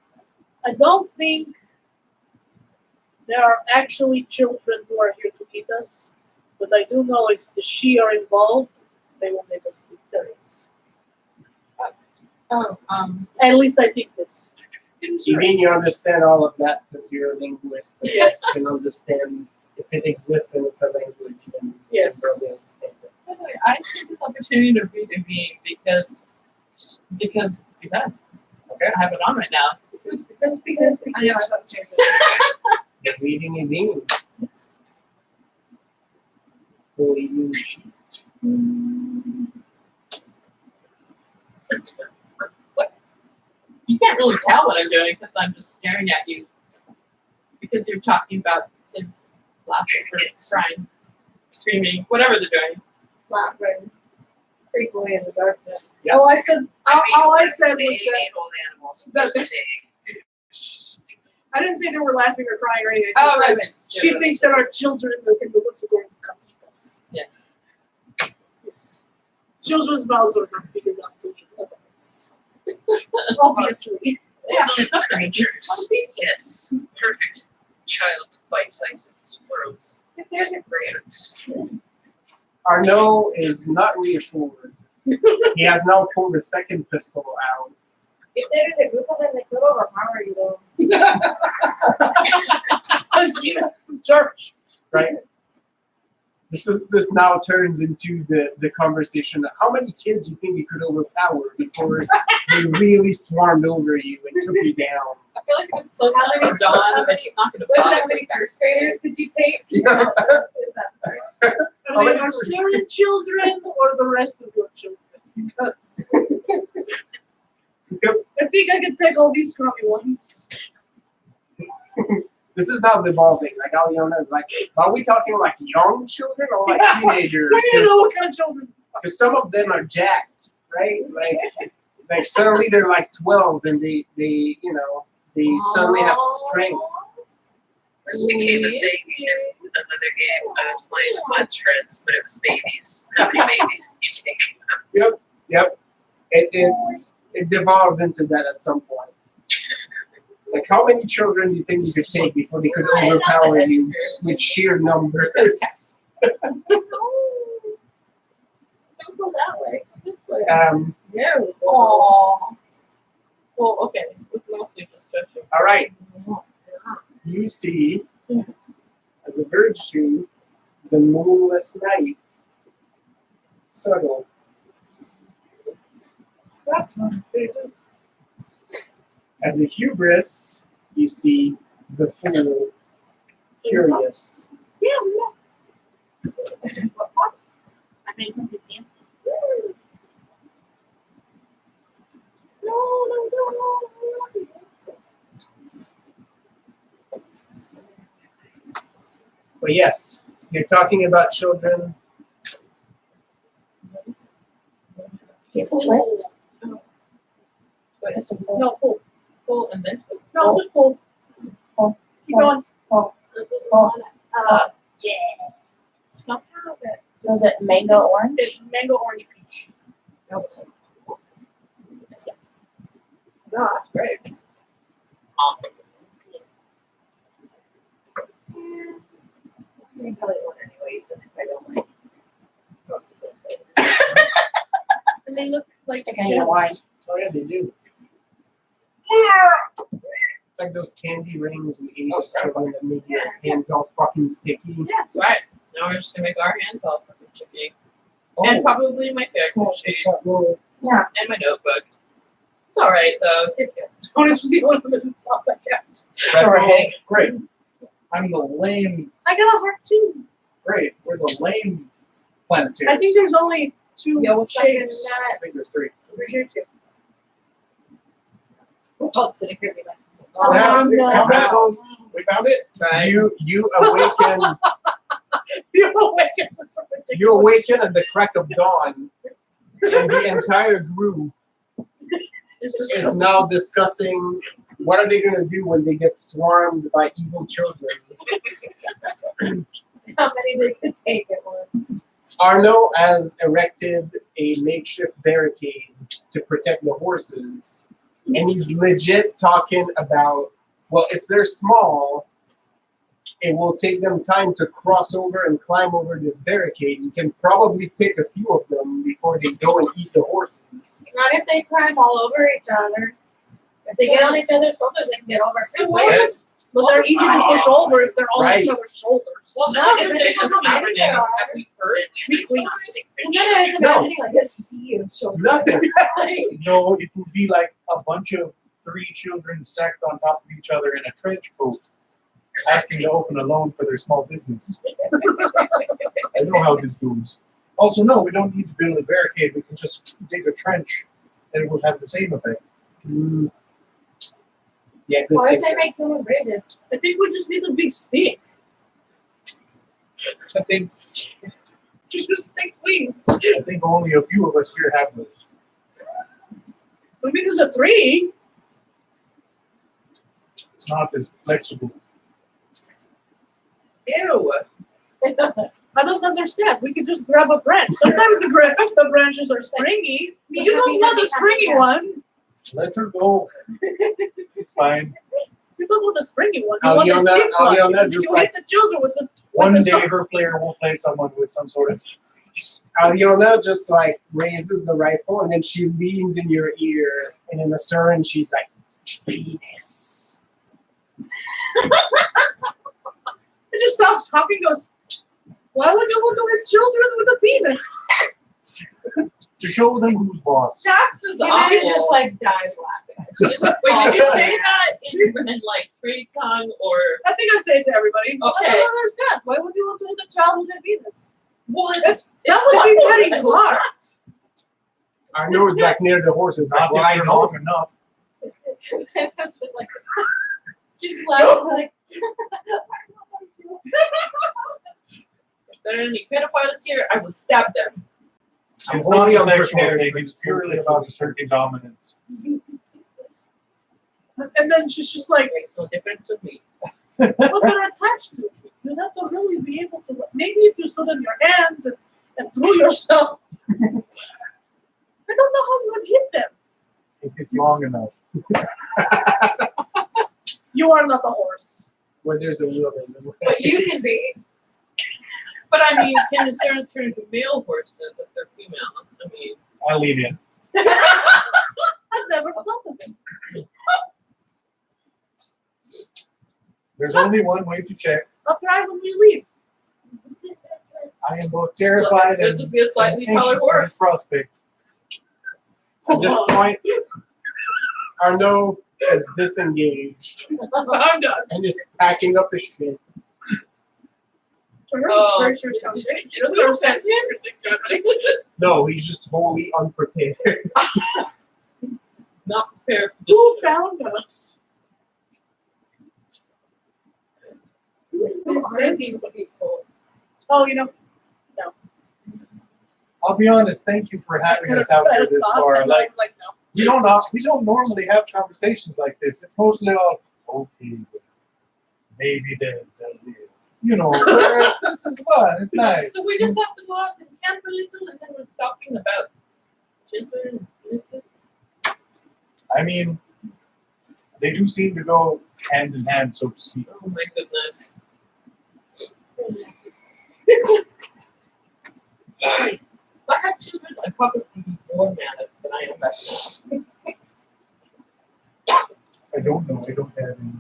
I don't think there are actually children who are here to eat us, but I do know if the she are involved, they will make us nice. Oh, At least I think this. You mean you understand all of that because you're a linguist? And Yes. You can understand if it exists and it's a language, then Yes. you probably understand it. by the way, I took this opportunity to read a meme because okay, I have it on right now. Because I know I thought the same thing. You're reading a meme. Holy you shit. You can't really tell what I'm doing except I'm just staring at you because you're talking about kids laughing or crying, screaming, whatever they're doing. Laughing creepily in the darkness. Yeah. All I said, all I said was They that ate all the animals. That's That's it. I didn't say they were laughing or crying or anything. I Oh, just right. said right. she thinks that our children in the woods are going to come eat us. Yes. Yes. Children's mouths are not big enough to eat adults. Obviously. Yeah. creatures. Yes. Perfect child bite-sized squirrels. If there's a Ravens. Arnaud is not reassured. He has now pulled the second pistol out. a group of them, they could overpower you though. I've seen that from church. Right? This now turns into the conversation of how many kids you think you could overpower before they really swarmed over you and took you down. I feel like if it's close enough to dawn, but she's not going to Was it bother how many with first graders did you take? Yeah. Is that I mean, our Syrian children or the rest of your children? Because I think I can take all these scrawny ones. This is now devolving. Like Aliona is like, are we talking like young children or like teenagers? I need to know what kind of children this are. Because some of them are jacked, right? Like suddenly they're like 12 and they suddenly have strength. This became a thing in another game I was playing with my friends, but it was babies. How many babies can you take? Yep. It devolves into that at some point. It's like, how many children do you think you could take before they could overpower you with sheer numbers? Don't go that way. This way. There we go. Well, okay. It's mostly just stretching. All right. You see, as a virtue, the moonless night, subtle. That's not good. As a hubris, you see the fool, curious. I made something fancy. But yes, you're talking about children. Twist. No, pull. Pull and then pull. No, just pull. Pull. Keep going. Yeah. Somehow that So is it mango orange? It's mango orange peach. no, that's great. I probably won't anyways, but if I don't like most of those flavors. And they look like Stick in your wine. Oh yeah, they do. It's like those candy rings we ate as children that make your hands all fucking sticky. Yeah, that's right. Now we're just going to make our hands all fucking chippy. And probably my character sheet. Yeah. And my notebook. It's alright though. It's good. Tony's was the only one that didn't pop back out. Right. Great. I'm the lame. I got a heart too. Great. We're the lame planetarians. I think there's only two Yo, what's up in shapes. that? I think there's three. Appreciate you. Oh, sitting here being like, No. We found it. Right. You awaken. You're awakened to something. You awaken at the crack of dawn, and the entire group is now discussing what are they going to do when they get swarmed by evil children. how many they could take at once. Arnaud has erected a makeshift barricade to protect the horses, and he's legit talking about, well, if they're small, it will take them time to cross over and climb over this barricade. You can probably pick a few of them before they go and eat the horses. Not if they climb all over each other. If they get on each other's shoulders, they can get over So quickly. what is- But they're easy to push over if they're on Right. each other's shoulders. Well, the conversation's happening. Have we heard? Between And then I was No. imagining like a sea of children. Nothing. No, it would be like a bunch of 3 children stacked on top of each other in a trench coat, asking to open a loan for their small business. I know how this goes. Also, no, we don't need to build a barricade. We can just dig a trench, and it will have the same effect. Mm. Yeah, good Why thing. would they make human bridges? I think we just need a big stick. I think It just takes wings. I think only a few of us here have those. Maybe there's a tree. It's not as flexible. Ew. I don't understand. We could just grab a branch. Sometimes the branches are springy. But you don't want the springy one. Let her go. It's fine. You don't want the springy one. You want the Aliona- stiff one. Aliona You just hit the children with the. One with the day her player will play someone with some sort of. Aliona just like raises the rifle and then she leans in your ear and in the sermon she's like, penis. It just stops talking. Goes. Why would you want to hit children with a penis? To show them who's boss. That's just And then it just awful. like dies laughing. Wait, did you say that in like trade tongue or? I think I say it to everybody. But I Okay. don't understand. Why would you want to hit a child with a penis? Well, it's That would be very awful. hard. I know it's like near the horses. Not Like, if why you're not? long enough. That's just like she's laughing like If there are any pedophiles here, I would stab them. I'm It's not only a on their sexual hair. thing. It's purely about asserting dominance. And then she's just like, Makes no difference to me. but they're attached to it. You have to really be able to. Maybe if you stood on your hands and threw yourself. I don't know how you would hit them. If it's long enough. You are not a horse. Where there's a wheel in the way. but you can be. But I mean, can the servants turn into male horses if they're female? I mean, I'll leave in. I've never thought of it. There's only one way to check. I'll try when we leave. I am both terrified so, and just be a slightly taller anxious for horse. this prospect. At this point, Arnaud is disengaged I'm done. and is packing up his shit. For her, Oh, it's very serious conversation. She doesn't understand everything's happening. No, he's just wholly unprepared. Not prepared for Who found us? this. Who are these people? Oh, you know, I'll be honest, thank you for having us out here this I far. Like, was like, no. we don't normally have conversations like this. It's mostly all, okay, maybe they'll live. You know, this is fun. It's nice. So we just have to go out and camp a little, and then we're talking about children and penises. I mean, they do seem to go hand in hand, so to speak. Oh my goodness. If I had children, I'd probably be more mad than I am right now. I don't know. I don't have any.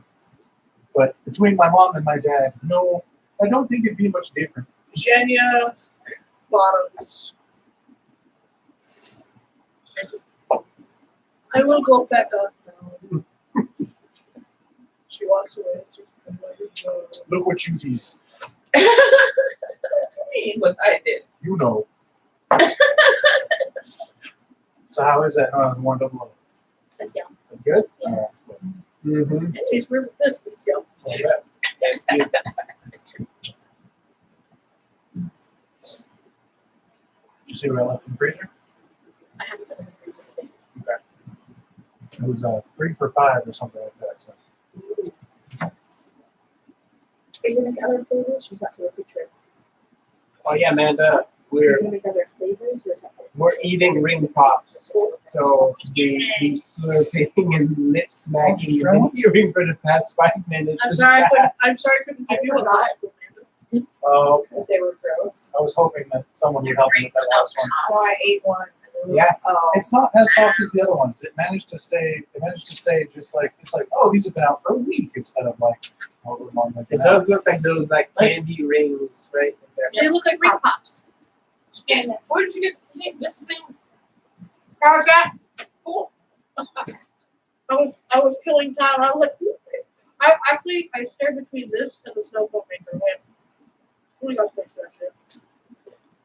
But between my mom and my dad, no, I don't think it'd be much different. Genya Bottoms. I will go back up now. She walks away. Look what you did. I mean, what I did. You know. So how is that? Oh, it's 100. It's yum. Good? Yes. Mm-hmm. It tastes weird with this, but it's yum. All right. That's good. Did you see what I left in the freezer? I haven't done it. Okay. It was 3 for $5 or something like that. So. Are you gonna gather the food? She's not for a picture. Oh yeah, Amanda. we're Can we go their flavors or something? we're eating ring pops. So the slurping and lip smacking you've been hearing for the past 5 minutes. I'm is sorry, that- I couldn't give you a lot. Oh, okay. But they were gross. I was hoping that someone would help me with that last one. So I ate one. And it was, Yeah. Oh. It's not as soft as the other ones. It managed to stay just like it's like, oh, these have been out for a week instead of like however long they've It been out. does look like those like candy rings, right? They look like ring pops. Yeah, where did you get this thing? How's that? Cool. I was killing time. I was like, I stared between this and the snow cone maker. Went, only got space for that shit.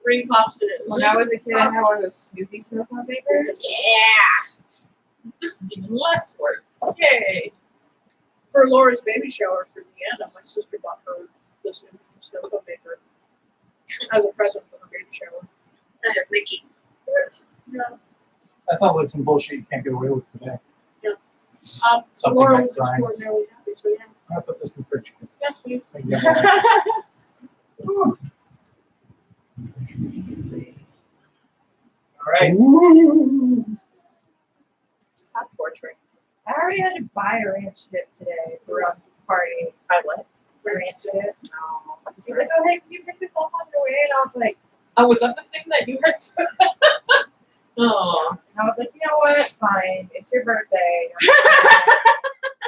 Ring pops it is. When I was a kid, I had one of those Snoopy snow cone bakers. Yeah. This is even less work. Yay. For Laura's baby shower for Deanna, my sister bought her this new snow cone maker as a present for her baby shower. And a Mickey. Yeah. That sounds like some bullshit you can't get away with today. Something Laura like was grinds. extraordinarily happy, so yeah. I'm gonna put this in the fridge. Yes, please. All right. Stop portrait. I already had to buy a ranch dip today for Ron's party. I what? Ranch dip. He's like, oh, hey, can you pick this up on your way? And I was like, Oh, was that the thing that you had to? Oh. and I was like, you know what? Fine. It's your birthday.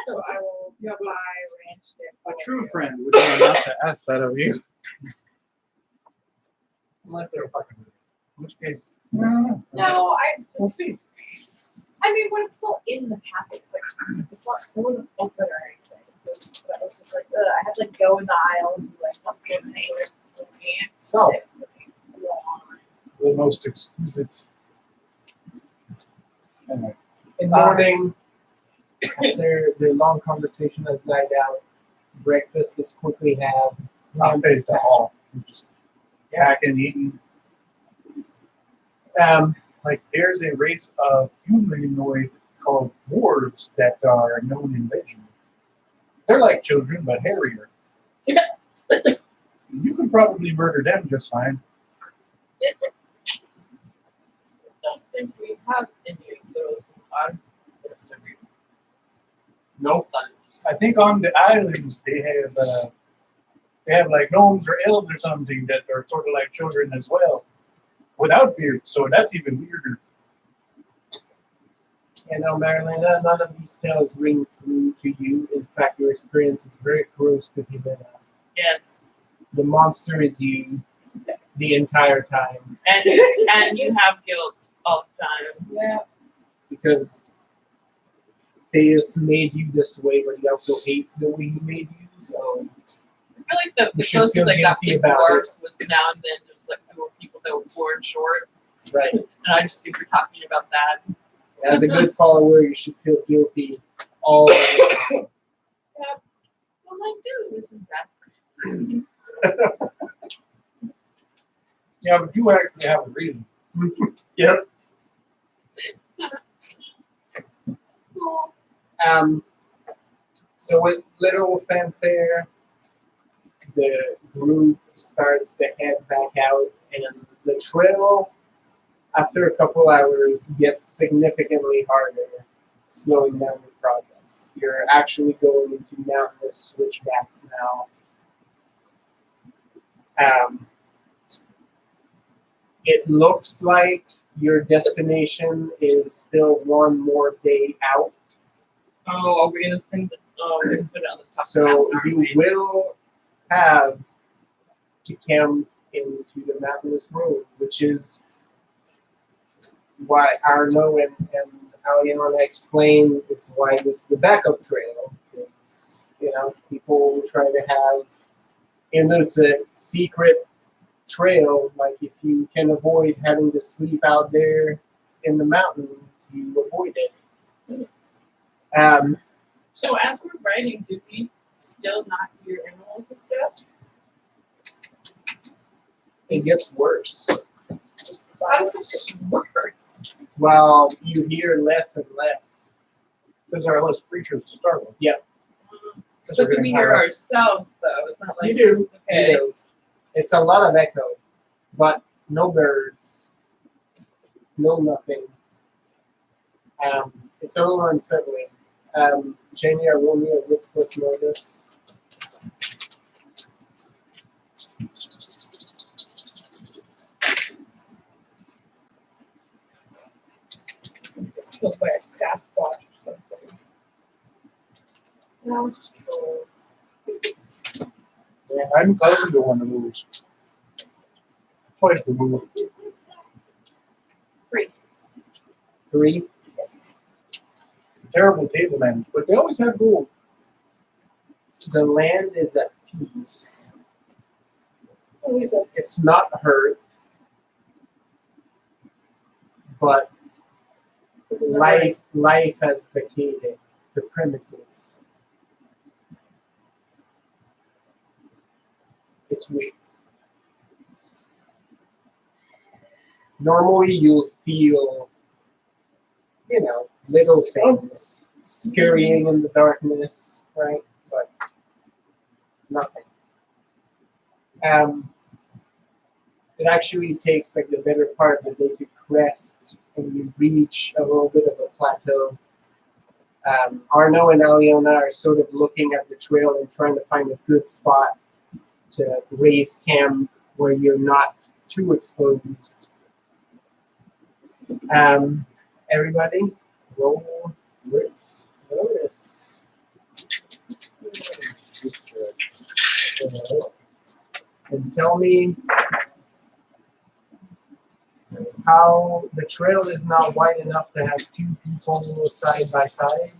So I will buy ranch dip. A for true you. friend would know not to ask that of you. Unless they're fucking with you. In which case, No, we'll see. I mean, when it's still in the packet, it's like it's not fully open or anything. So that was just like, I had to like go in the aisle and be like, okay, So The most exquisite. Anyway, in the morning, after the long conversation has died out, breakfast is quickly had. not phased at all. Just back and eating. Like there's a race of humanoid called dwarves that are known in legend. They're like children, but hairier. You could probably murder them just fine. I don't think we have any of those on history. Nope. I think on the islands they have like gnomes or elves or something that are sort of like children as well, without beards. So that's even weirder. You know, Marilyn, none of these tales ring true to you. In fact, your experience is very close to Himena. Yes. The monster is you the entire time And you have guilt all the time. Yeah. because Theus made you this way, but he also hates the way he made you. So I feel like the You should closest feel I got guilty to about dwarves was now and then just like there were people that were born short. right, And I just think we're talking about that. as a good follower, you should feel guilty all the time. Well, I do. Isn't that Yeah, but you actually have a reason. Yep. cool? So with little fanfare, the group starts to head back out, and the trail, after a couple hours, gets significantly harder, slowing down the progress. You're actually going into mountainous switchbacks now. It looks like your destination is still one more day out. Oh, are we gonna spend the we're gonna spend it on the top of So the mountain, you aren't we? will have to camp into the mountainous road, which is why Arno and Aliana explain it's why this is the backup trail. It's, people try to have, even though it's a secret trail, like if you can avoid having to sleep out there in the mountains, you avoid it. So as we're writing, did we still not hear animals and stuff? It gets worse. Just how does it worse? Well, you hear less and less. Because there are less creatures to start with. So do we hear ourselves though? It's not like You do. okay. It's a lot of echo, but no birds, no nothing. It's a little unsettling. Jamie, roll me a wits plus notice. Killed by a Sasquatch or something. No, it's trolls. Yeah, I'm cousin to one of those. Twice removed. 3. Yes. Terrible table manners, but they always have gold. The land is at peace. Oh, he says, It's not hurt, but this is a right. life has vacated the premises. It's weird. Normally you'll feel, little things scurrying in the darkness, right? But nothing. It actually takes like the better part of the day to crest, and you reach a little bit of a plateau. Arno and Aliona are sort of looking at the trail and trying to find a good spot to raise camp where you're not too exposed. Everybody, roll wits notice. And tell me how the trail is not wide enough to have 2 people side by side.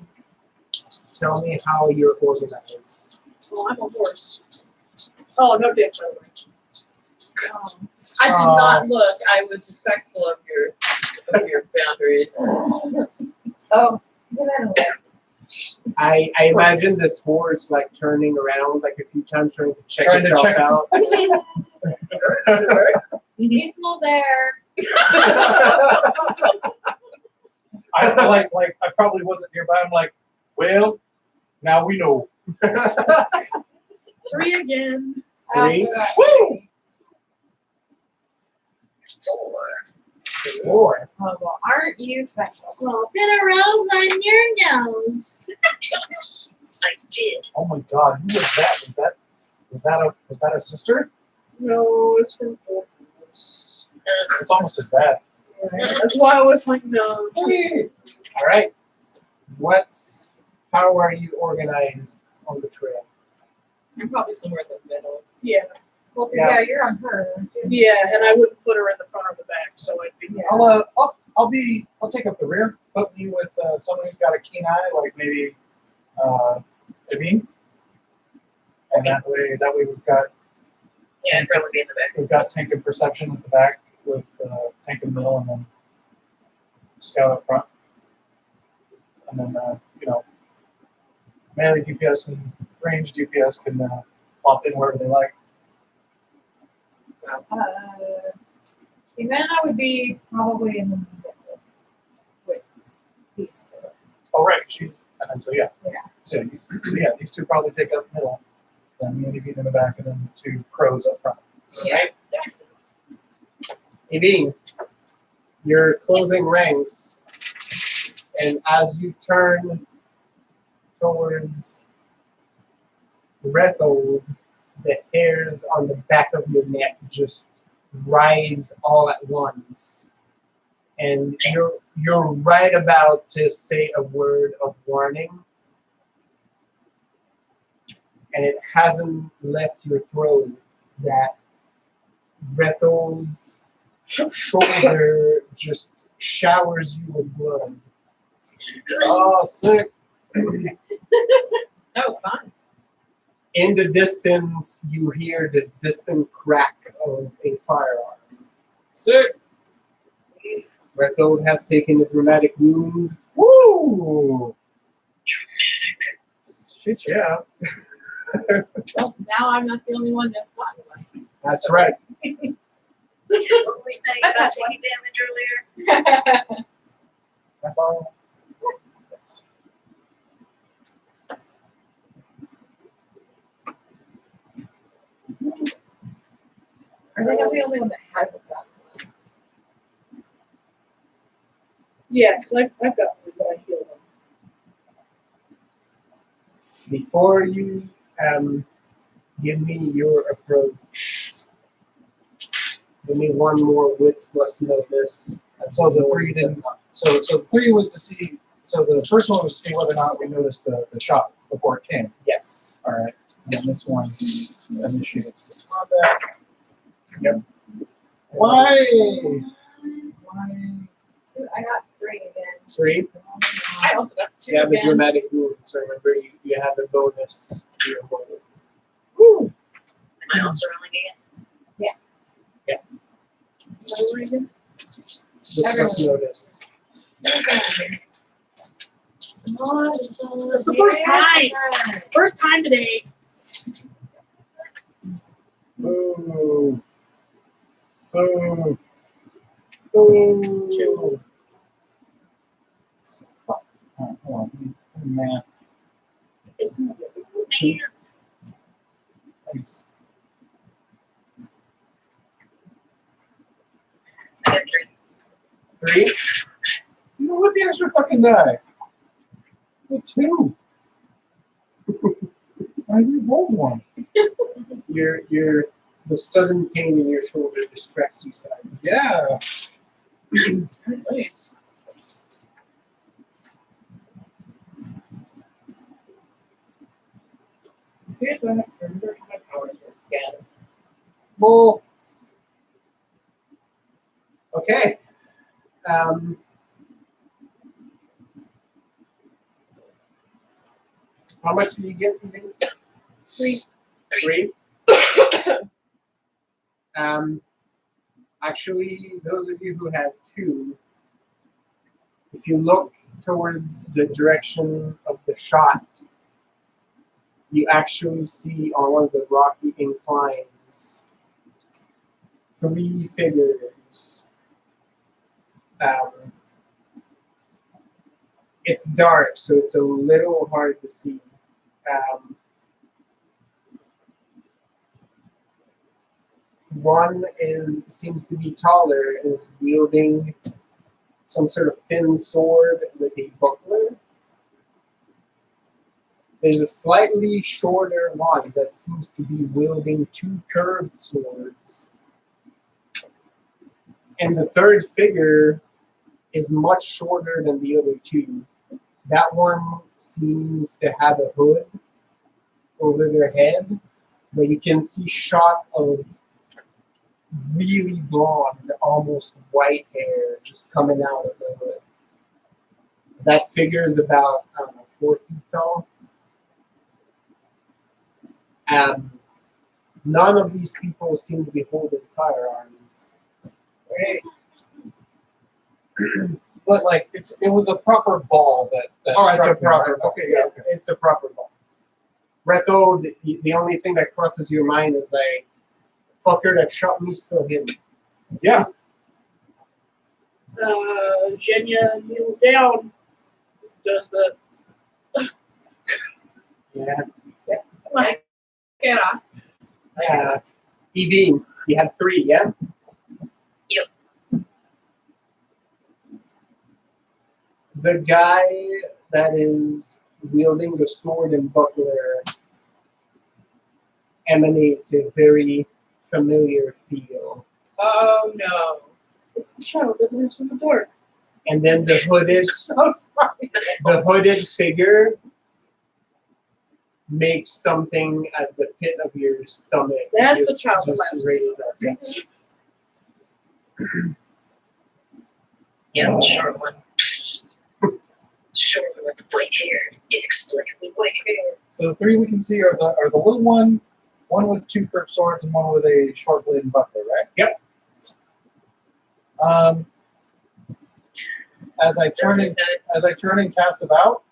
Tell me how you're organized. Oh, I'm a horse. Oh, no dick, by the way. I did not look. I was respectful of your boundaries. Oh, yeah, that worked. I imagine this horse like turning around like a few times trying to check Trying to itself check out. He's still there. I like I probably wasn't nearby. I'm like, well, now we know. 3 again. Three. Woo! 4. Oh, well, aren't you special? Well, put a rose on your nose. I did. Oh my God, who was that? Was that a sister? No, it's from Focus. It's almost as bad. Right. That's why I was like, no. All right. How are you organized on the trail? You're probably somewhere in the middle. Yeah. Well, 'cause, Yeah. yeah, you're on her. aren't you? Yeah, and I wouldn't put her in the front or the back, so I'd be. Yeah. I'll take up the rear. Put me with someone who's got a keen eye, like maybe Evine. And that way we've got Yeah, I'd probably be in the back. we've got tank and perception at the back with tank in the middle, and then scout up front. And then melee DPS and range DPS can pop in wherever they like. Humana would be probably in the middle with these two. Oh right, she's and then Yeah. So yeah, these two probably take up middle. Then me and Evine in the back, and then the 2 crows up front. Yeah. Evine, you're closing ranks, and as you turn towards Rethold, the hairs on the back of your neck just rise all at once, and you're right about to say a word of warning, and it hasn't left your throat that Rethold's shoulder just showers you with blood. Oh, sick. Oh, fine. In the distance, you hear the distant crack of a firearm. Sick. Rethold has taken a dramatic wound. Woo! She's yeah. Well, now I'm not the only one that's gotten one. That's right. What were we saying about taking damage earlier? I think I'm the only one that hasn't gotten Yeah, because I've got one, but I healed them. Before you give me your approach, give me one more wits plus notice. So the three didn't. So the three was to see. So the first one was to see whether or not we noticed the shot before it came. Yes. All right. And this one initiates the combat. Yep. Why? I got 3 again. 3. I also got 2 You have a again. dramatic wound, so remember you have a bonus to your roll. Am I also rolling again? Wits plus notice. It's the first time. First time today. Boo. Boo. Boo. 2. Fuck. All right, hold on. Math. Thanks. I got 3. 3. You know what? The extra fucking die. The 2. I rolled 1. The sudden pain in your shoulder distracts you slightly. Yeah. Nice. Here's what I have to remember how my powers work again. Bull. Okay. How much did you get? 3. 3. Actually, those of you who have 2, if you look towards the direction of the shot, you actually see on one of the rocky inclines 3 figures. It's dark, so it's a little hard to see. One seems to be taller and is wielding some sort of thin sword with a buckler. There's a slightly shorter one that seems to be wielding 2 curved swords. And the third figure is much shorter than the other 2. That one seems to have a hood over their head, but you can see shot of really blonde, almost white hair just coming out of the hood. That figure is about, I don't know, 4 feet tall. None of these people seem to be holding firearms. Right. But like it was a proper ball that Oh, it's a struck me, proper right? ball. Okay, yeah, okay. It's a proper ball. Retho, the only thing that crosses your mind is like, fucker that shot me still hit me. Yeah. Jenya kneels down. Does the Yeah. Like, yeah. EV, you had 3, yeah? Yep. The guy that is wielding the sword and buckler emanates a very familiar feel. Oh no. it's the child that lives in the dark. And then the hooded figure makes something at the pit of your stomach. That's the just- child that just laughs. raise up. Yeah, the short one. Short one with the white hair. Inexplicably white hair. So the 3 we can see are the little one with 2 curved swords, and one with a short bladed buckler, right? Yep. As I turn and cast about,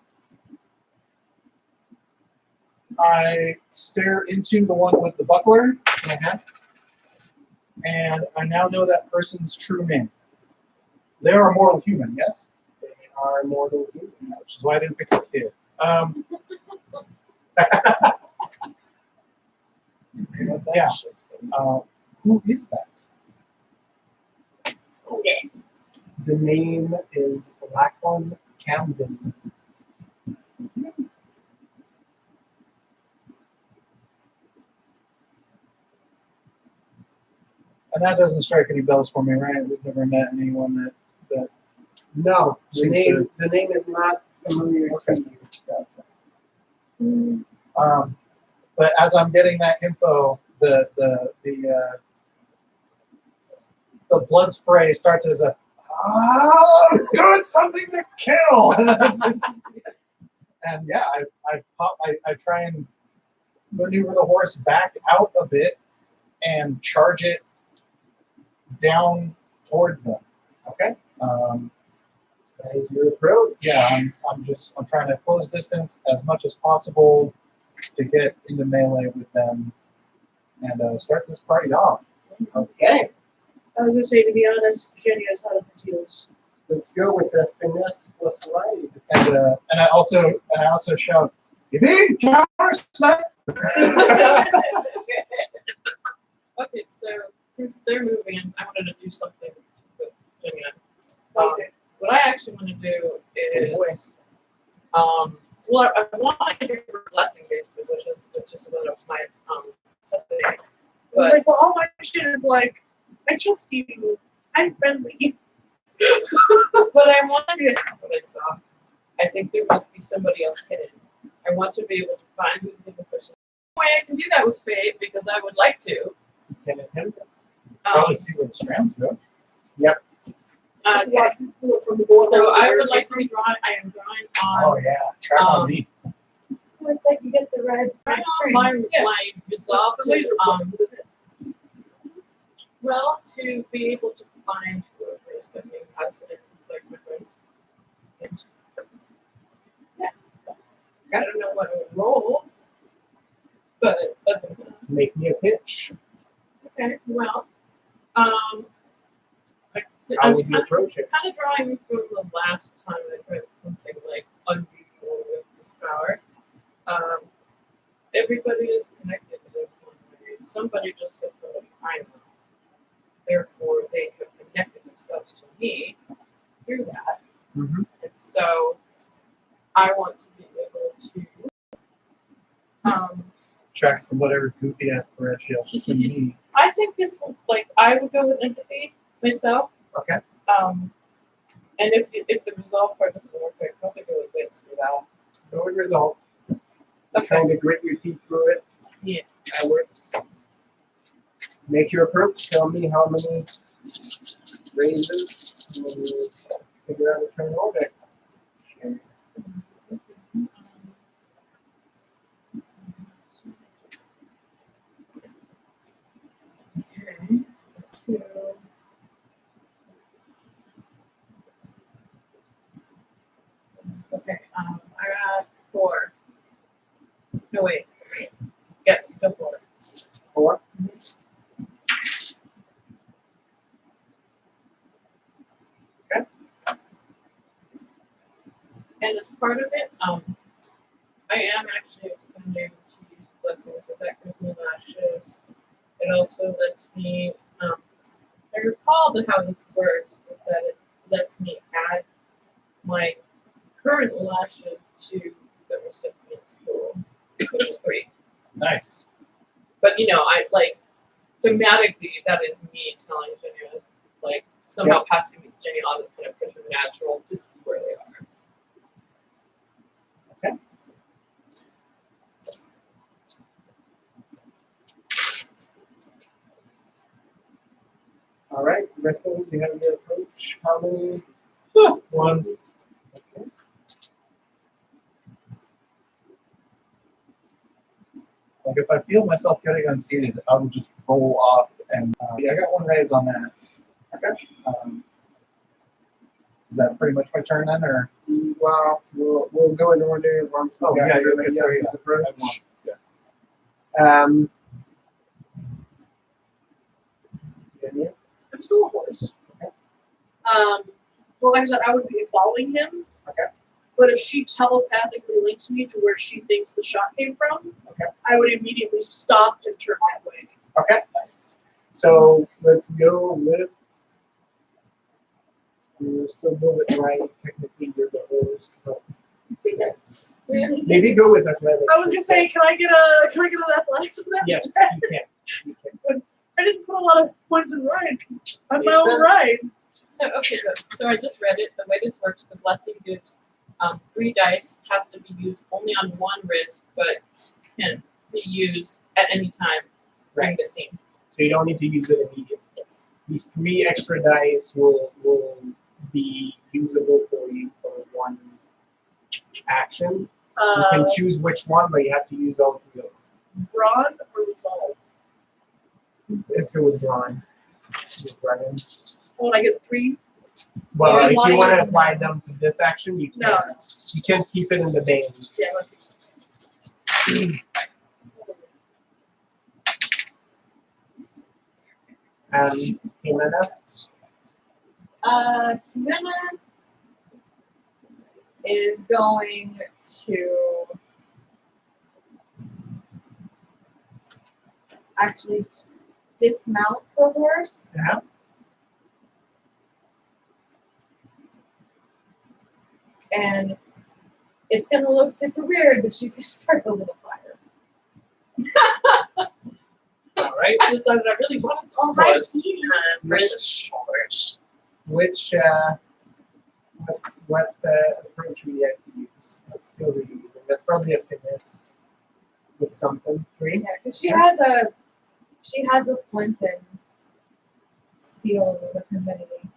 I stare into the one with the buckler, and I now know that person's true name. They are a mortal human, yes? They are mortal humans. Which is why I didn't pick the kid. Yeah. Who is that? Okay. The name is Lachlan Camden. And that doesn't strike any bells for me, right? We've never met anyone that No, Seems the name is not familiar Okay. to you. But as I'm getting that info, the blood spray starts as a good something to kill, and yeah, I try and maneuver the horse back out a bit and charge it down towards them. Okay. That is your approach. Yeah, I'm trying to close distance as much as possible to get into melee with them and start this party off. Okay. I was gonna say, to be honest, Jenny is out of his heels. Let's go with the finesse plus light. And I also shout, "You think counter snipe?" Okay, so since they're moving, I wanted to do something with Jenny. Okay. What I actually want to do is, well, I want to do blessing based, which is one of my thing. I was But like, well, all my shit is like, I trust you. I'm friendly. but I wanted what I saw. I think there must be somebody else hidden. I want to be able to find who the hidden person is. The way I can do that with Fate because I would like to. Can attempt it. Probably see where the strands go. Yep. Okay. Watch people from the board. So I would like to be drawing. I am drawing on. Oh yeah, track on me. Well, it's like you get the red My Yeah. my resolve The laser to well to be able to find whoever is that being has it like my friends. Yeah. I don't know what I would roll, but Make me a pitch. okay. Well, How I'm would you kind approach it? of drawing from the last time I tried something like unusual with this power. Everybody is connected to this one way. Somebody just hit somebody I know. Therefore, they have connected themselves to me through that. Mm-hmm. And so, I want to be able to. Track from whatever goofy ass thread she has to me. I think this will, like, I would go with empathy myself. Okay. And if the resolve part doesn't work, I'd probably go with this without. Go with result. Okay. Trying to grit your teeth through it. Yeah. That works. Make your approach. Tell me how many raises. And we'll figure out a turn order. Okay, I got 4. No, wait. Yes, go for it. 4. And as part of it, I am actually expanding to use blessings, so that gives me lashes. It also lets me, I recall that how this works is that it lets me add my current lashes to the recipient's pool, which is 3. Nice. But you know, I like thematically that is me telling Jenny, like somehow passing Jenny on this kind of preternatural. This is where they are. Okay. All right, Griffin, you have your approach. How many? 1. Okay. Like if I feel myself getting unseated, I will just roll off and yeah, I got 1 raise on that. Okay. Is that pretty much my turn then, or? Well, we'll go in order once. Oh, yeah, you're right. Sorry, Yes, yeah. approach. Yeah. Yeah. I'm still a horse. Well, like I said, I would be following him. Okay. But if she telepathically links me to where she thinks the shot came from, Okay. I would immediately stop and turn that way. Okay, nice. So let's go with You still go with right. Technically, you're the horse, but Yes. maybe go with athletics. I was gonna say, can I get an athletics with that? Yes, instead? you can. You can. I didn't put a lot of points in ride because I'm my Makes own sense. ride. So okay, good. So I just read it. The way this works, the blessing gives 3 dice, has to be used only on one wrist, but can be used at any time during the scene. So you don't need to use it immediately. Yes. These 3 extra dice will be usable for you for one action. You can choose which one, but you have to use all 3 of them. Brawn or resolve? Let's go with Ron. With Brian. Oh, and I get 3. Well, Or you if wanna you want use to them apply now. them to this action, you can. No. You can keep it in the vein. Yeah. Jimena? Humana is going to actually dismount the horse Yeah. and it's gonna look super weird, but she's gonna start building a fire. All right. I decided I really wanted some Oh, hi, s'mores. Petey. Versus s'mores. Which what approach we have to use? Let's go with using. That's probably a finesse with something. 3. Yeah, because she has a flint and steel with her many things.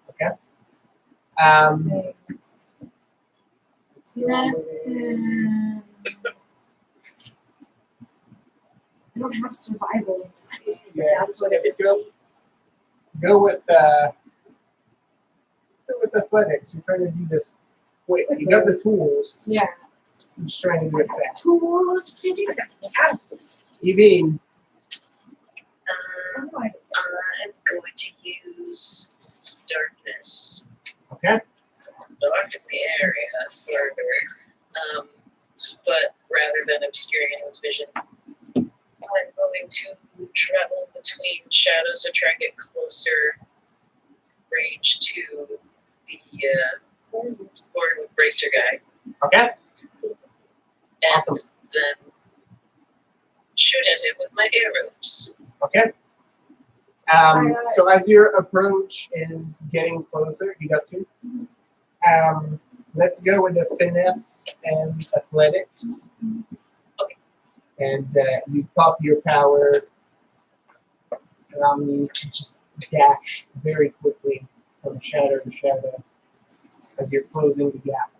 Let's go with- Medicine. I don't have survival in this case, but Yeah, that's what let's it's go with athletics. You're trying to do this. Wait, you got the tools. Yeah. I'm just trying to do it fast. Tools to do that. Evine. I'm going to use darkness. Okay. Darken the area further, but rather than obscuring anyone's vision, I'm going to travel between shadows to try and get closer range to the board bracer guy, Okay. and Awesome. then shoot at him with my arrows. Okay. So as your approach is getting closer, you got 2. Let's go with the finesse and athletics. Okay. And you pop your power, allowing you to just dash very quickly from shadow to shadow as you're closing the gap.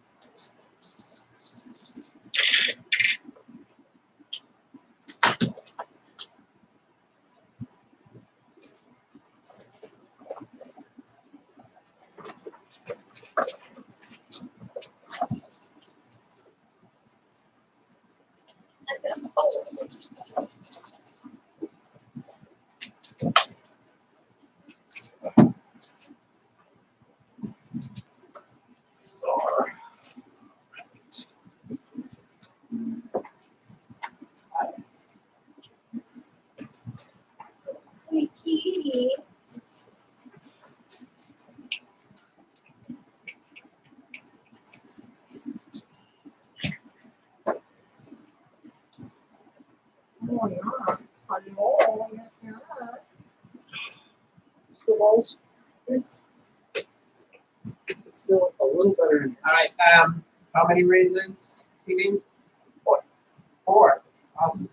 Sweet kitty. Oh, yeah. Hello. Yeah. Snowballs. It's Still a little better. All right. How many raises? You mean? 4. Awesome.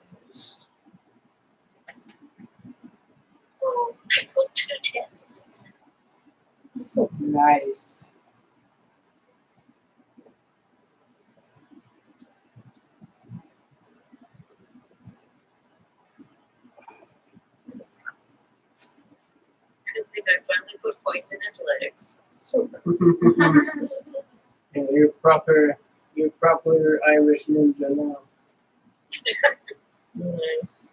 I rolled 2 10s. So nice. Good thing I finally put points in athletics. So yeah, you're proper Irish ninja now. Nice.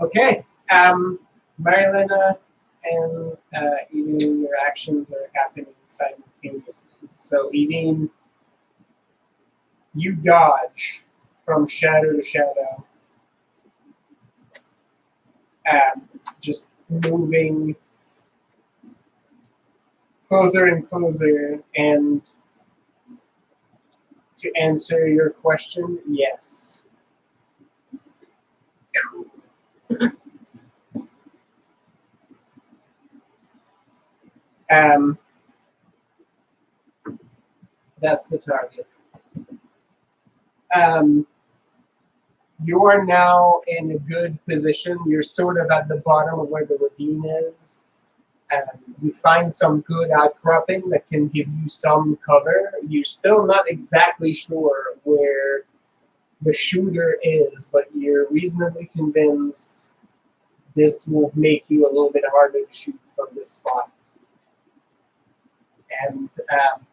Okay. Marilena and Evine, your actions are happening simultaneously. So Evine, you dodge from shadow to shadow. just moving closer and closer. And to answer your question, yes. That's the target. You are now in a good position. You're sort of at the bottom of where the ravine is. You find some good outcropping that can give you some cover. You're still not exactly sure where the shooter is, but you're reasonably convinced this will make you a little bit harder to shoot from this spot. And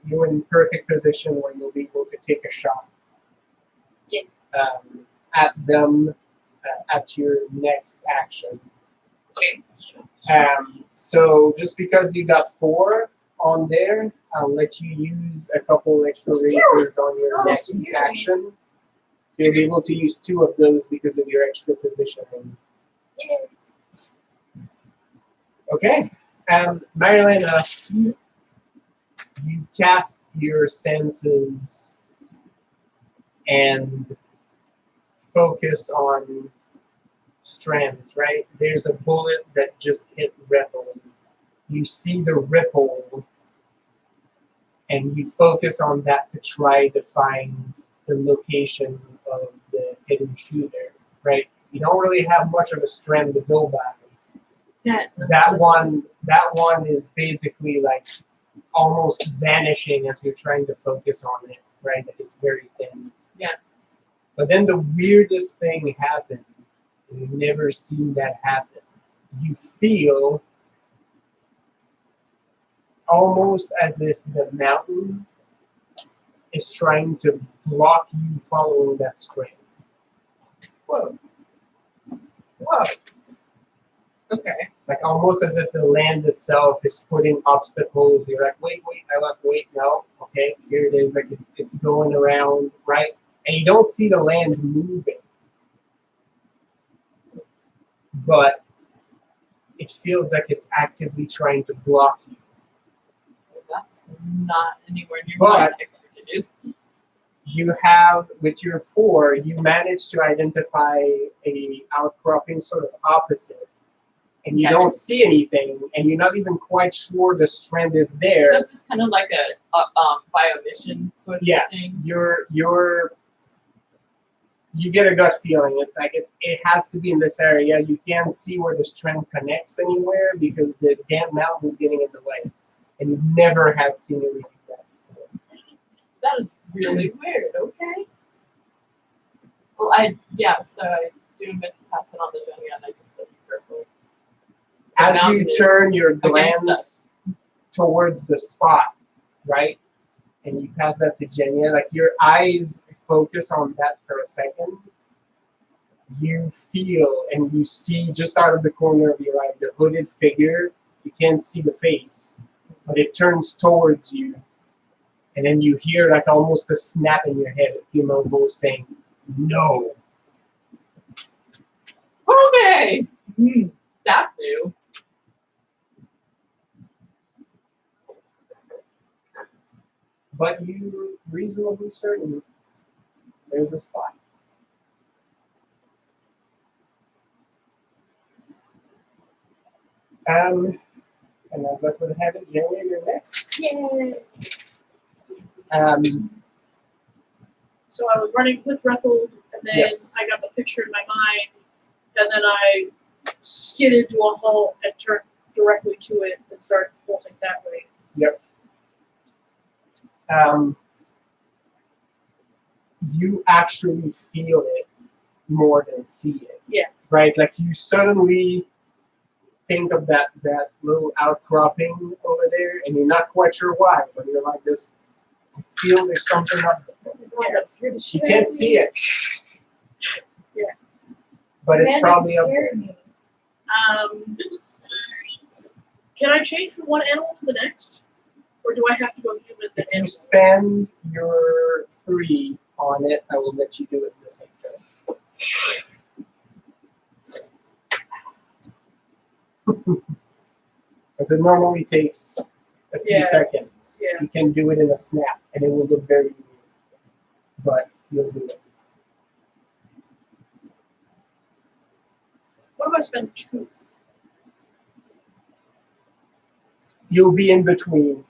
you're in perfect position where you'll be able to take a shot at them at your next action. So just because you got 4 on there, I'll let you use a couple extra raises on your next action. So you'll be able to use 2 of those because of your extra positioning. Okay, Marilyn, you cast your senses and focus on strands, right? There's a bullet that just hit Rethel. You see the ripple, and you focus on that to try to find the location of the hidden shooter, right? You don't really have much of a strand to go by. That one is basically like almost vanishing as you're trying to focus on it, right? It's very thin. Yeah. But then the weirdest thing happened. You've never seen that happen. You feel almost as if the mountain is trying to block you following that strand. Whoa. Whoa. Okay. Like almost as if the land itself is putting obstacles. You're like, wait, no. Okay, here it is. Like it's going around, right? And you don't see the land moving. But it feels like it's actively trying to block you. That's not anywhere near But- my expertise. You have, with your 4, you managed to identify a outcropping sort of opposite. And you Okay. don't see anything, and you're not even quite sure the strand is there. So this is kind of like a bio mission sort of Yeah. thing. You get a gut feeling. It's like it has to be in this area. You can't see where the strand connects anywhere because the damn mountain's getting in the way. And you never have seen anything like that before. That is really weird. Okay. Well, so I do miss passing on the journey, and I just said be careful. The As mountain you is turn your against glance towards the spot, right? And you pass that to Jenya, like your eyes focus on that for a second. You feel and you see just out of the corner of your eye the hooded figure. You can't see the face, but it turns towards you. And then you hear like almost a snap in your head, a female voice saying, "No." Okay. That's new. But you're reasonably certain there's a spot. And as I would have it, Jenny, you're next. Yay. So I was running with Rethel, and then Yes. I got the picture in my mind, and then I skidded to a halt and turned directly to it and started bolting that way. Yep. You actually feel it more than see it. Yeah. Right? Like you suddenly think of that little outcropping over there, and you're not quite sure why, but you're like this. You feel there's something up there. God, that scared the shit You out can't of see me. it. Yeah. But it's Man, probably that up there. scared me. Can I change from one animal to the next? Or do I have to go human then If you animal? spend your 3 on it, I will let you do it in the same turn. Because it normally takes a few Yeah. seconds. Yeah. You can do it in a snap, and it will look very weird. But you'll do it. What if I spend 2? You'll be in between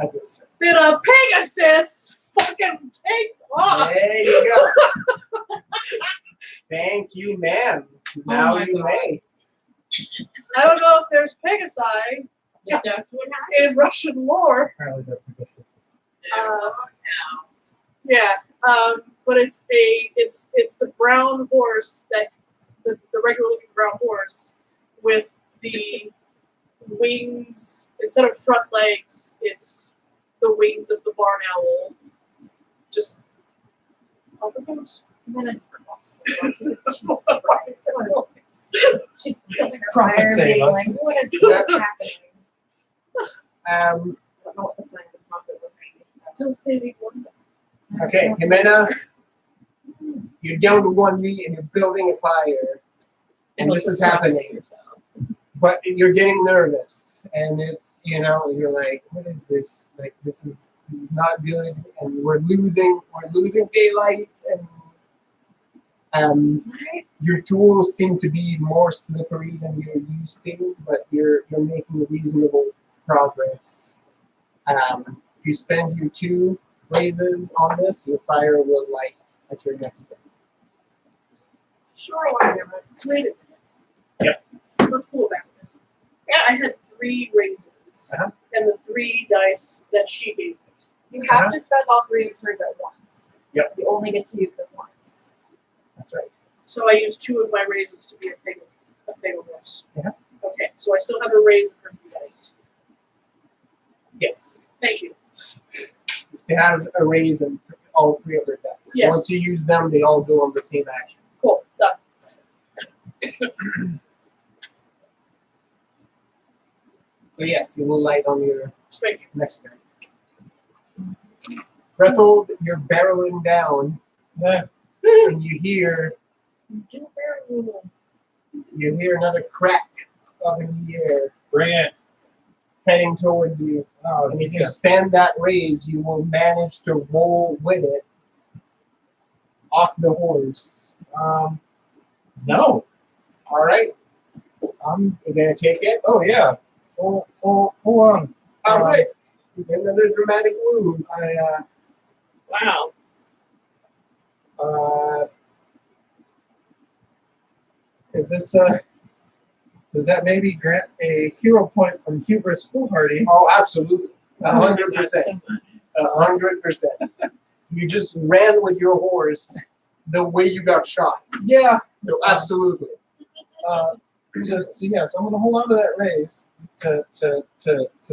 at this time. Then a Pegasus fucking takes off. There you go. Thank you, ma'am. Now my you God. may. I don't know if there's Pegasi If that's what happened. in Russian lore. Apparently that's because this is. Yeah, but it's the brown horse that the regular looking brown horse with the wings instead of front legs. It's the wings of the barn owl. Just over goes. And then I just cross. She's feeling her Prophet fire save being us. like, what is happening? I don't know what the sign of the prophet is. Still saving one. Okay, Jimena, you're down to 1 knee and you're building a fire. And this is happening. But you're getting nervous. And it's, you're like, what is this? Like, this is not good. And we're losing daylight. And your tools seem to be more slippery than you're used to, but you're making reasonable progress. If you spend your 2 raises on this, your fire will light at your next turn. Sure, whatever. Wait a minute. Yep. Let's pull it back. Yeah, I had 3 raises Uh-huh. and the 3 dice that she gave me. You have to spend all 3 of hers at once. Yep. You only get to use them once. That's right. So I used 2 of my raises to be a pig horse. Yeah. Okay, so I still have a raise of her 2 dice. Yes. Thank you. You still have a raise in all 3 of their dice. Yes. Once you use them, they all go on the same action. Cool. Done. So yes, you will light on your Straight. next turn. Brethel, you're barreling down, and you hear another crack up in the air, Bring it. heading towards you. Oh, And if you spend that raise, you will manage to roll with it off the horse. No. All right, you're gonna take it. Oh yeah. Full on. All right, you get another dramatic wound. Wow. Is this does that maybe grant a hero point from Hubris Foolhardy? Oh, absolutely, Not 100%, so much. 100%. You just ran with your horse the way you got shot. Yeah. So absolutely. So yes, I'm gonna hold on to that raise to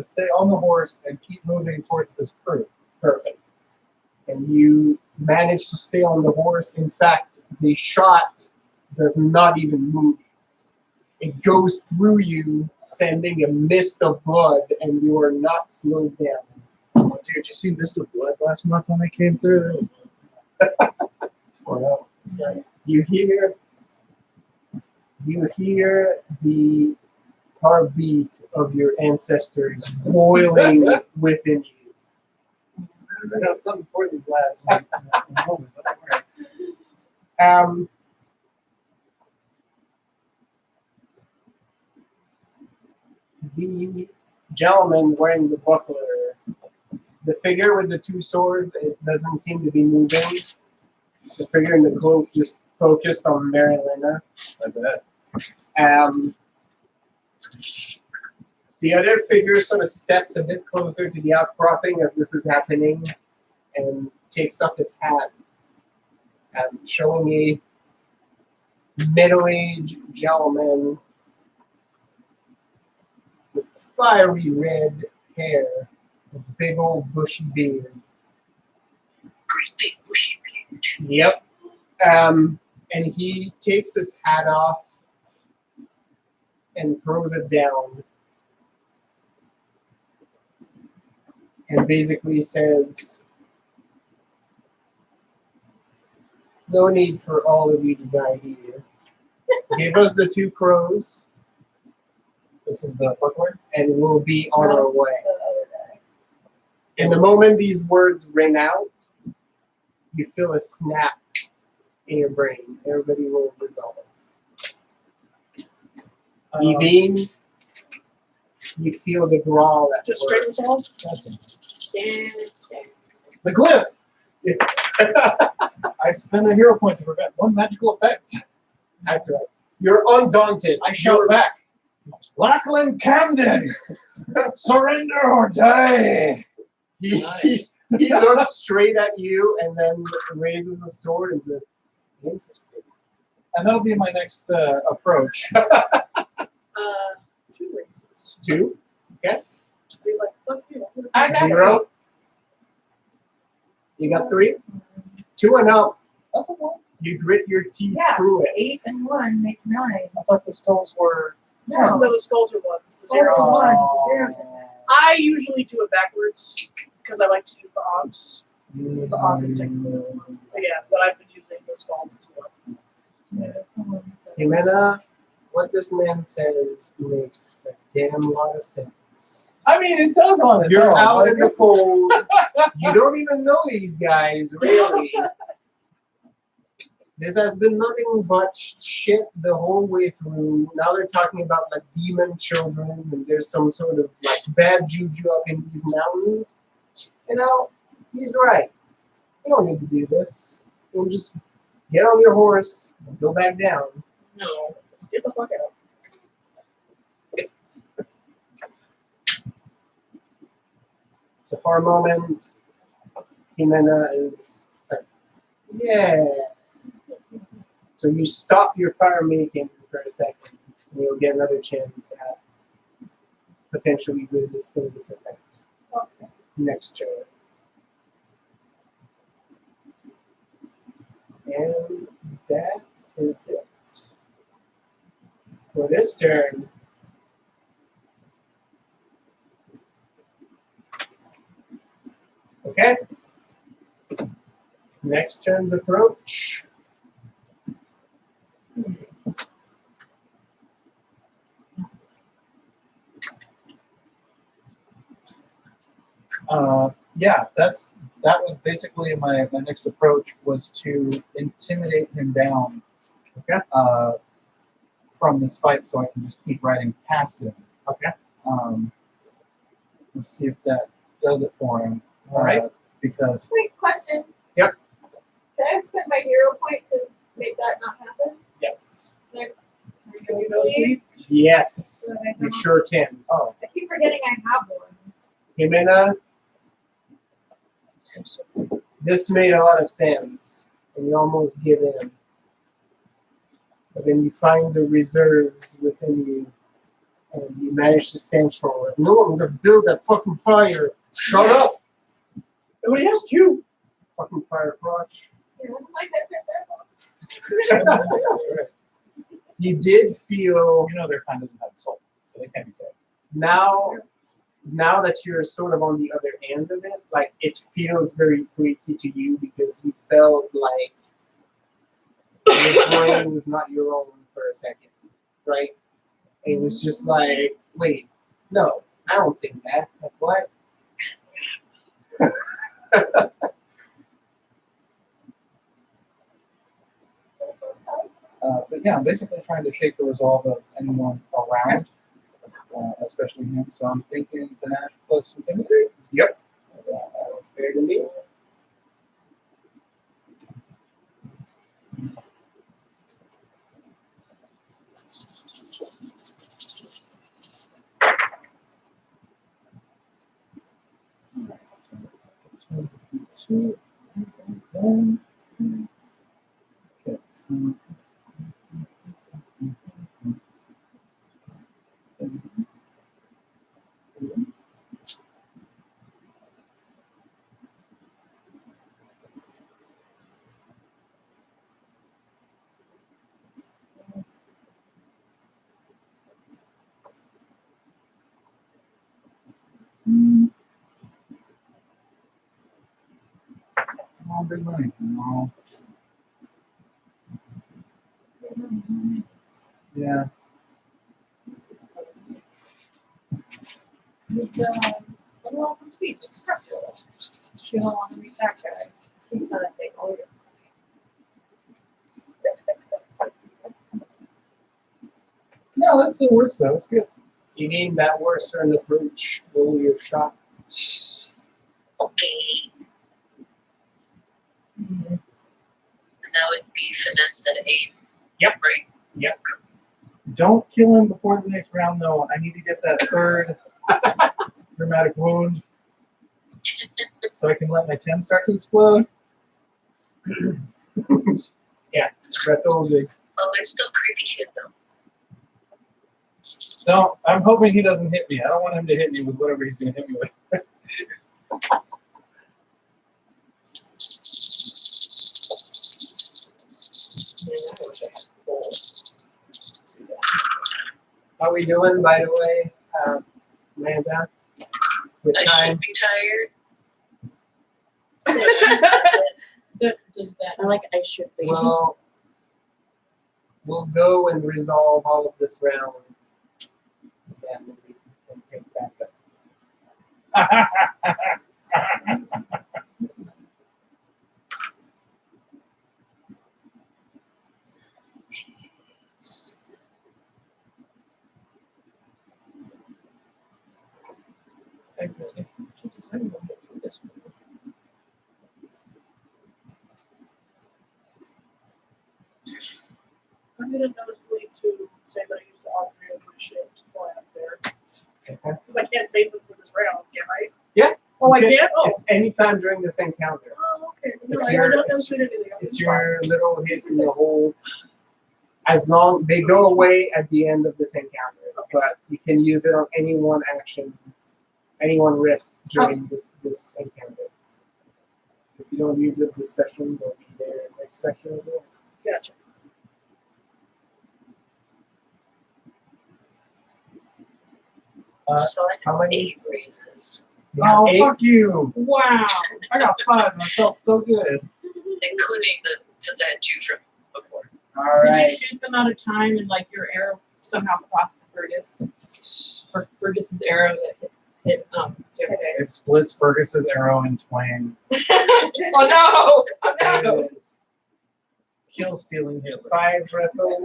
stay on the horse and keep moving towards this crew. Perfect. And you manage to stay on the horse. In fact, the shot does not even move. It goes through you, sending a mist of blood, and you are not slowed down. Oh, dude, you see Mist of Blood last month when they came through? Well, you hear the heartbeat of your ancestors boiling within you. I got something for these lads. The gentleman wearing the buckler, the figure with the 2 swords, it doesn't seem to be moving. The figure in the cloak just focused on Marilena. I bet. The other figure sort of steps a bit closer to the outcropping as this is happening and takes up his hat, showing a middle-aged gentleman with fiery red hair, a big old bushy beard. Great big bushy beard. Yep. And he takes his hat off and throws it down and basically says, no need for all of you to die here. Give us the 2 crows This is the burglar. and we'll be on No, our this is way. the other guy. And the moment these words ring out, you feel a snap in your brain. Everybody will resolve. Evine, you feel the growl at Just work. straight results. The glyph. I spend a hero point to prevent one magical effect. That's right. You're undaunted. I shout back. Lackland Camden, surrender or die. He looks straight at you and then raises a sword and says, interesting. And that'll be my next approach. 2 raises. 2, Be like, fuck you. I got 0. You got 3? 2 and up. That's a one. You grit your teeth Yeah. through it. 8 and 1 makes 9. I thought the skulls were. No, No, the skulls are 1s. The Skulls zeros are are ones, 1s. zeros is I usually do it backwards because I like to use the ox. It's the obvious technique. But yeah, but I've been using the skulls as well. Jimena, what this man says makes a damn lot of sense. I mean, it does on its You're own. out Like, in the cold. You don't even know these guys, really. This has been nothing but shit the whole way through. Now they're talking about like demon children, and there's some sort of like bad juju up in these mountains. You know, he's right. You don't need to do this. You'll just get on your horse and go back down. No, let's get the fuck out. So for a moment, Jimena is like, yeah. So you stop your fire making for a second, and you'll get another chance at potentially resisting this effect next turn. And that is it. For this turn, okay? Next turn's approach. Yeah, that was basically my next approach was to intimidate him down. Okay. From this fight, so I can just keep riding past him. Okay. Let's see if that does it for him. All right. Because Wait, question. Yep. Can I spend my hero point to make that not happen? Yes. Can you nosebleed? Yes. You sure can. oh, I keep forgetting I have one. Jimena, this made a lot of sense, and you almost give in. But then you find the reserves within you, and you manage to stand strong. Like, no, I'm gonna build that fucking fire. Shut up! Nobody asked you. Fucking fire crotch. Yeah, my head right there. You did feel you know their kind doesn't have a soul, so they can't be saved. now that you're sort of on the other end of it, like it feels very freaky to you because you felt like your brain was not your own for a second, right? It was just like, wait, no, I don't think that. Like what? But yeah, I'm basically trying to shake the resolve of anyone around, especially him. So I'm thinking Panache plus Intimidate. Yep. That sounds fair to me. Two. Okay, so oh, big money. No. Yeah. He's little off his feet. It's stressful. You don't want to meet that guy. He's not a big older. No, that still works though. That's good. You need that worse or an approach. Roll your shot. Okay. And that would be finesse at 8. Yep. Right? Don't kill him before the next round though. I need to get that third dramatic wound so I can let my 10 start to explode. Breathos is Oh, it's still creepy kid though. So I'm hoping he doesn't hit me. I don't want him to hit me with whatever he's going to hit me with. How are we doing, by the way, Amanda? With I time? should be tired. Does that? I like I should be. Well, we'll go and resolve all of this round. And then we can pick back up. I really should decide what to do this one. I'm gonna nosebleed to say that I used all 3 of my shit to fly up there. Okay. Because I can't save them for this round, can I? Yeah. Oh, I Okay. can't? Oh. It's anytime during this encounter. Oh, okay. No, It's I your- don't it's- nosebleed anything. It's your little hits in the hole. As long they go away at the end of this encounter, but you can use it on any one action, any one risk during this encounter. If you don't use it this session, they'll be there next session as well. Gotcha. So I how know many? 8 raises, You have Oh, 8? fuck you! Wow. I got 5 and I felt so good. including since I had 2 from before. All Did right. you shoot them out of time and like your arrow somehow crossed Fergus? Or Fergus's arrow that hit JFK? It splits Fergus's arrow in twain. Oh no! Oh no! It is Kill stealing Hitler. 5 breathos.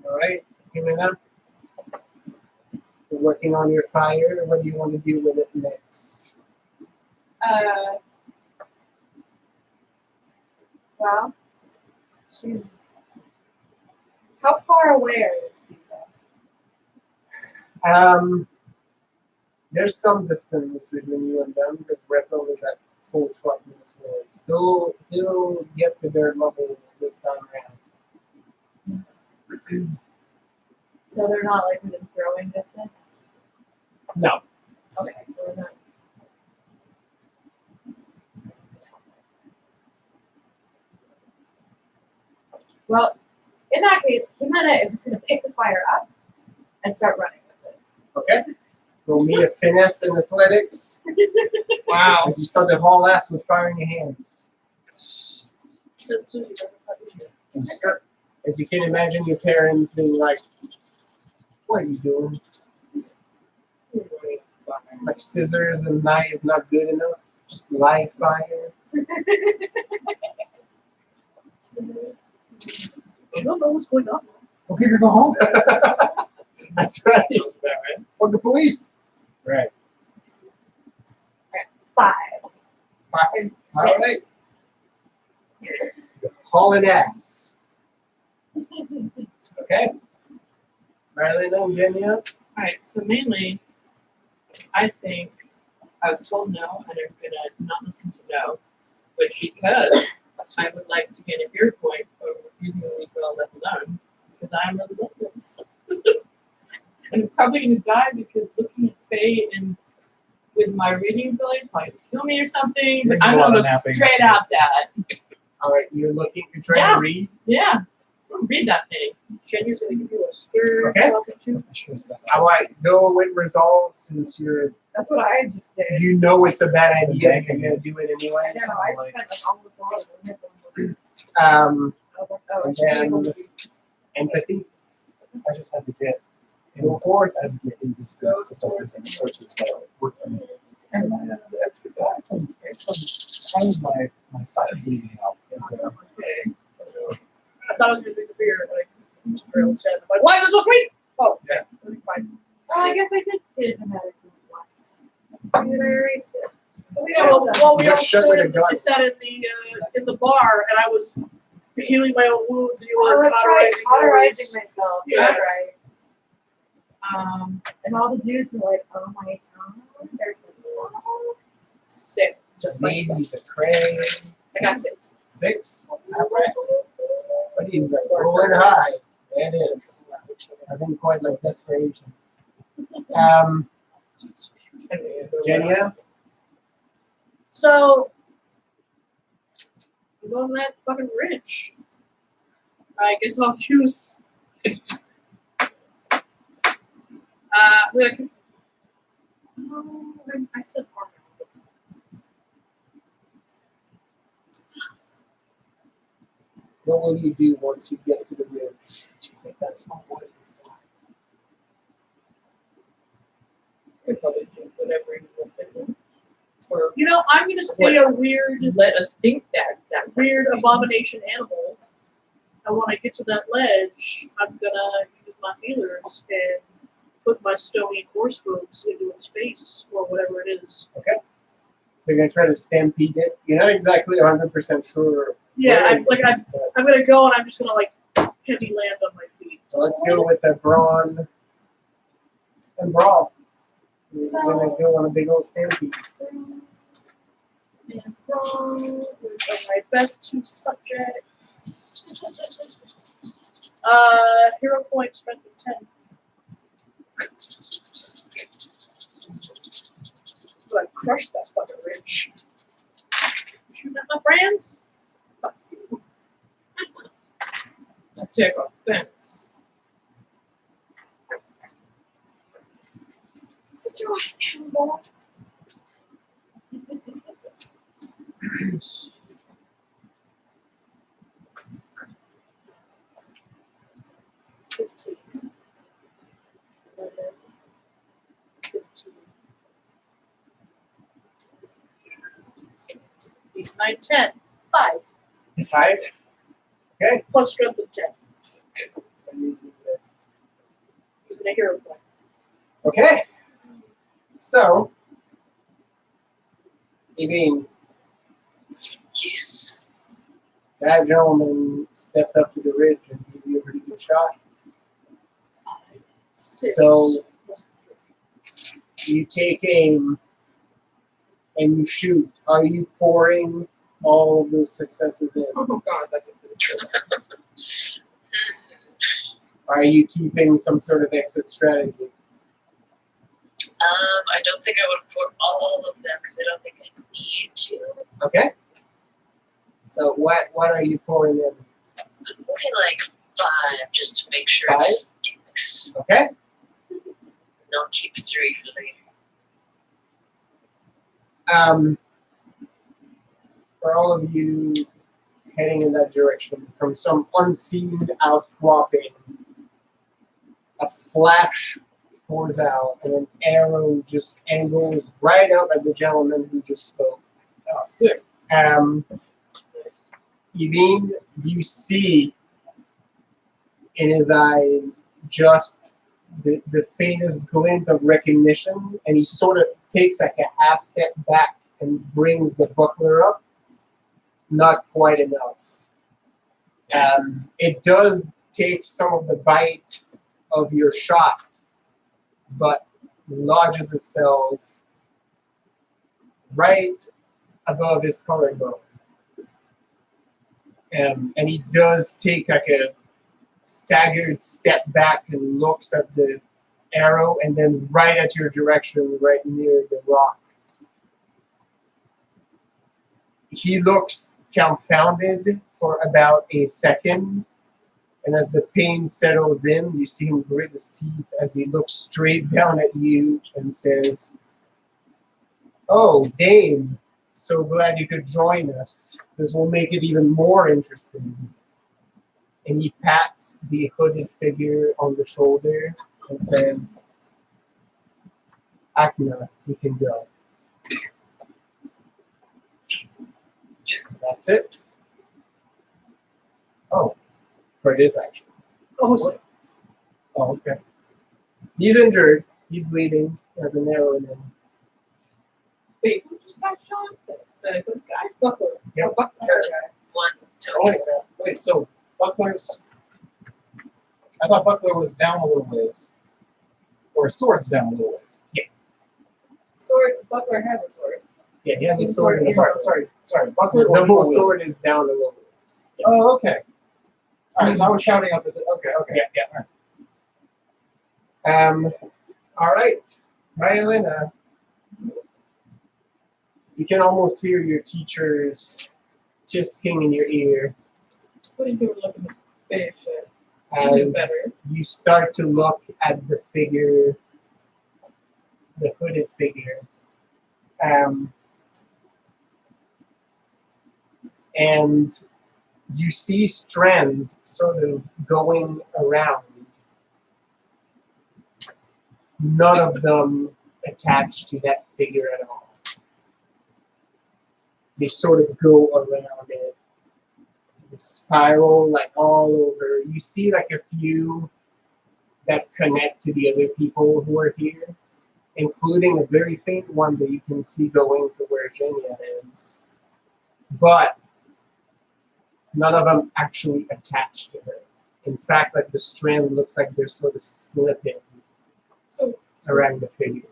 All right, Jimena. You're working on your fire. What do you want to do with it next? Well, she's. How far away are these people? There's some distance between you and them because Breathos is at full trot in his words. He'll get to their level this time around. So they're not like within throwing distance? No. Okay, so they're not. Well, in that case, Jimena is just going to pick the fire up and start running with it. Okay. Roll me a finesse in athletics Wow. as you start to haul ass with fire in your hands. Susie doesn't fucking hear. And start, as you can imagine, your parents being like, "What are you doing? Like scissors and knife is not good enough. Just light fire." I don't know what's going on. Okay, you go home. That's right. Sounds about right. For the police. Right. 5. Fire. All right. Hauling ass. Okay. Marilyn and Genia. Alright, so mainly, I think I was told no, and I'm gonna not listen to no, but because I would like to gain a hero point for refusing to leave well left alone, because I'm really reckless. And I'm probably gonna die because looking at Faye and with my reading ability probably kill me or something, but You're I'm a lot gonna of look napping. straight out that. All right, you're trying Yeah. to read. Yeah, read that thing. Jenny's gonna give you a stir. Okay. Talking to. All right, go with resolve since That's what I just did. you know it's a bad idea and you're gonna do it anyway. I know, I spent like almost all of them. Um, I was like, oh, I And should be able then- to do this. empathy. I just had to get I had to get in distance to start using approaches that work for me. And I had the extra guy from my side bleeding out. Is there. I thought I was gonna drink the beer, like drill instead. I'm like, why is it so sweet? Oh, Yeah. Fine. I guess I did get it pneumatic once. And then I erased it. So we Yeah, got well, we Just all shut stood it in, down. I sat in the bar, and I was healing my own wounds, and you were that's right. cauterizing yours. Cauterizing myself. Yeah. That's right. And all the dudes were like, "Oh my god, there's some sick." Just like Maybe that. the Cray. I got 6. 6. All right. But he's like rolling high. It is. Nothing quite like desperation. Jenya? So, I'm going that fucking rich. I guess I'll use. I'm gonna. No, I said armor. What will you do once you get to the ridge? Do you think that's not what you fly? Could probably do whatever you want. Or You know, I'm gonna stay a weird, let us think that weird abomination animal. And when I get to that ledge, I'm gonna use my feelers and put my stony horse hooves into its face or whatever it is. So you're going to try to stampede it. You're not exactly 100% sure. Yeah, where it is, but- I'm gonna go and I'm just gonna like heavy land on my feet. So let's go with the brawn and brawl. We're going to go on a big old stampede. And wrong with my best 2 subjects. Hero point, strength of 10. But I crushed that fucking ridge. Shooting at my friends? Fuck you. take offense. Such a nice animal. Eight, 9, 10. 5. 5. Plus strength of 10. I'm using the- Using a hero point. Okay. So, Evine, Yes. that gentleman stepped up to the ridge and gave you a pretty good shot. 5, 6. So- plus You take aim and you shoot. Are you pouring all of those successes in? Oh God, that is Are you keeping some sort of exit strategy? I don't think I would pour all of them because I don't think I need to. Okay. So what are you pouring in? Maybe like 5 just to make sure 5? it sticks. Okay. And I'll keep 3 for later. For all of you heading in that direction, from some unseen outcropping, a flash pours out and an arrow just angles right up at the gentleman who just spoke. Oh, sick. Evine, you see in his eyes just the faintest glint of recognition, and he sort of takes like a half step back and brings the buckler up. Not quite enough. It does take some of the bite of your shot, but lodges itself right above his collarbone. And he does take like a staggered step back and looks at the arrow and then right at your direction, right near the rock. He looks confounded for about a second, and as the pain settles in, you see him grit his teeth as he looks straight down at you and says, "Oh, Dame, so glad you could join us. This will make it even more interesting." and he pats the hooded figure on the shoulder and says, Akna, you can go. That's it. Oh, for this action. Oh, so Oh, okay. He's injured. He's bleeding. He has an arrow in him. Wait, who just got shot? The good guy? Buckler. Yep. One Tony. Oh, wait, so Buckler's. I thought Buckler was down a little ways. Or Sword's down a little ways. Sword. Buckler has a sword. Yeah, he has a sword in his Sorry. Buckler The or whole dual sword is down a little ways. Yeah. Oh, okay. Alright, so I was shouting up at the. Okay. Yeah. All right, Myelina. You can almost hear your teachers tisking in your ear What are you doing looking to finish it? You do as better. you start to look at the figure, the hooded figure. And you see strands sort of going around. None of them attached to that figure at all. They sort of go around it. They spiral like all over. You see like a few that connect to the other people who are here, including a very faint one that you can see going to where Genia is. But none of them actually attached to her. In fact, like the strand looks like they're sort of slipping So around the figure.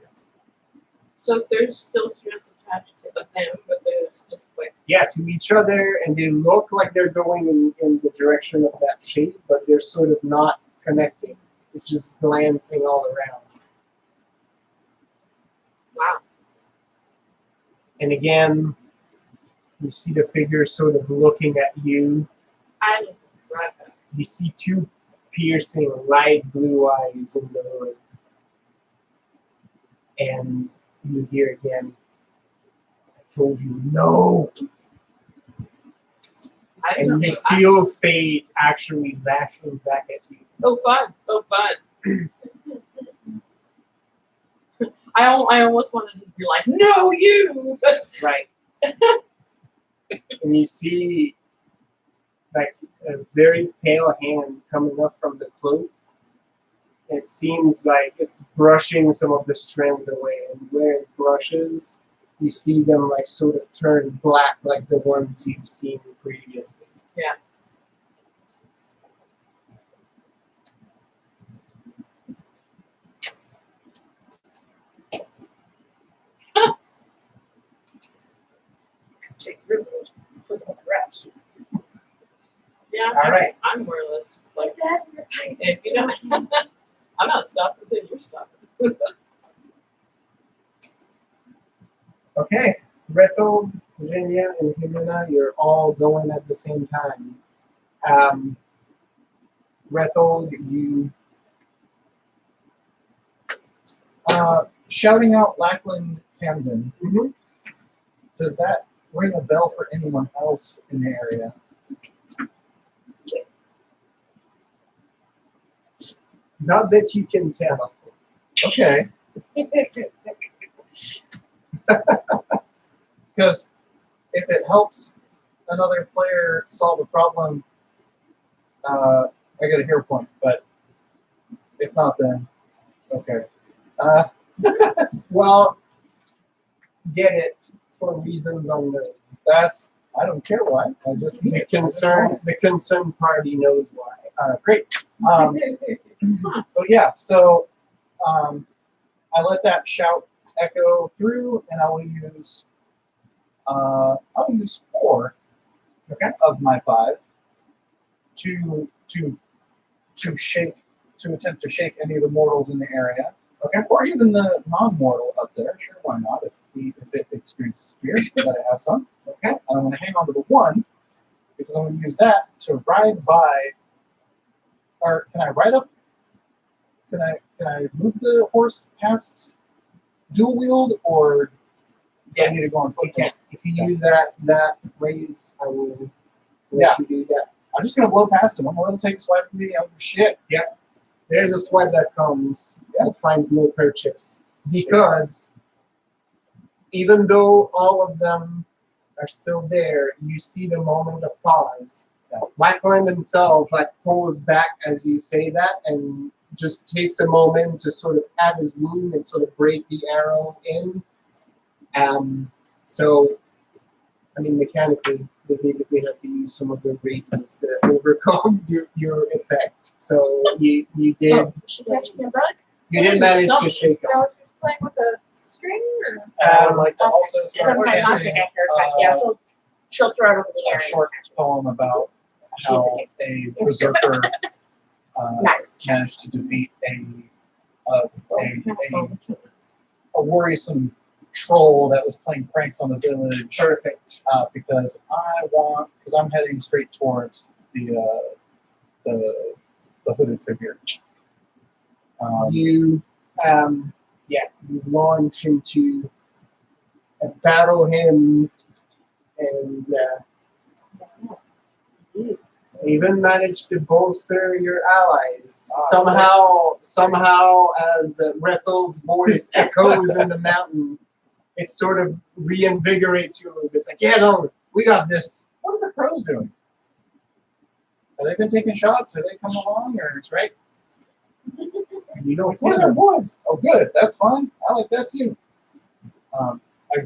there's still strands attached to them, but there's just like Yeah, to each other, and they look like they're going in the direction of that shape, but they're sort of not connecting. It's just glancing all around. wow. And again, you see the figure sort of looking at you. I look right back. You see two piercing light blue eyes in the hood. And you hear again, I told you no. I And you feel fate actually lashing back at you. Oh fun. Oh fun. I almost want to just be like, no, you. Right. And you see like a very pale hand coming up from the cloak. It seems like it's brushing some of the strands away, and where it brushes, you see them like sort of turn black like the ones you've seen previously. Yeah. take rid of those, put them on the wraps. Yeah. All right. I'm more or less just like, That's your eyes. if you don't, I'm not stopping until you're stopping. Okay, Gretel, Virginia, and Helena, you're all going at the same time. Gretel, you Shouting out Lackland Camden. Mhm. Does that ring a bell for anyone else in the area? not that you can tell. Okay. Because if it helps another player solve a problem, I get a hero point. But if not, then okay. Well, get it for reasons unknown. That's I don't care why. I just need The it. I just concern, want it. the concerned party knows why. Great. But yeah, so I let that shout echo through, and I will use 4 of my 5 to attempt to shake any of the mortals in the area. Okay, or even the non-mortal up there. Sure, why not? If it experiences fear, let it have some. Okay, and I'm going to hang on to the 1 because I'm going to use that to ride by. Or can I ride up? Can I move the horse past dual wield, or do I need to go on foot? you can. If you use that raise, I will let you do that. I'm just gonna blow past him. I'm gonna let him take a swipe at me. I don't give a shit. There's a swipe that comes and finds no purchase. Because even though all of them are still there, you see the moment of pause. Blackland himself like pulls back as you say that and just takes a moment to sort of pat his wound and sort of break the arrow in. So, I mean, mechanically, they basically have to use some of their raises to overcome your effect. So you did Oh, she catching your bug? you did manage to shake No, off. just playing with a string or I would like to also start Sometimes I chanting get her attack. Yeah, she'll throw it over the air. a short poem about She's how a berserker Max. managed to defeat a worrisome troll that was playing pranks on the village. Perfect. Because I'm heading straight towards the hooded figure. You launch into battle him and even manage to bolster your allies. Somehow, as Rethel's voice echoes in the mountain, it sort of reinvigorates you a little bit. It's like, yeah, no, we got this. What are the crows doing? Have they been taking shots? Are they coming along, or it's right? You don't see Where's our them. boys? Oh, good. That's fine. I like that too. I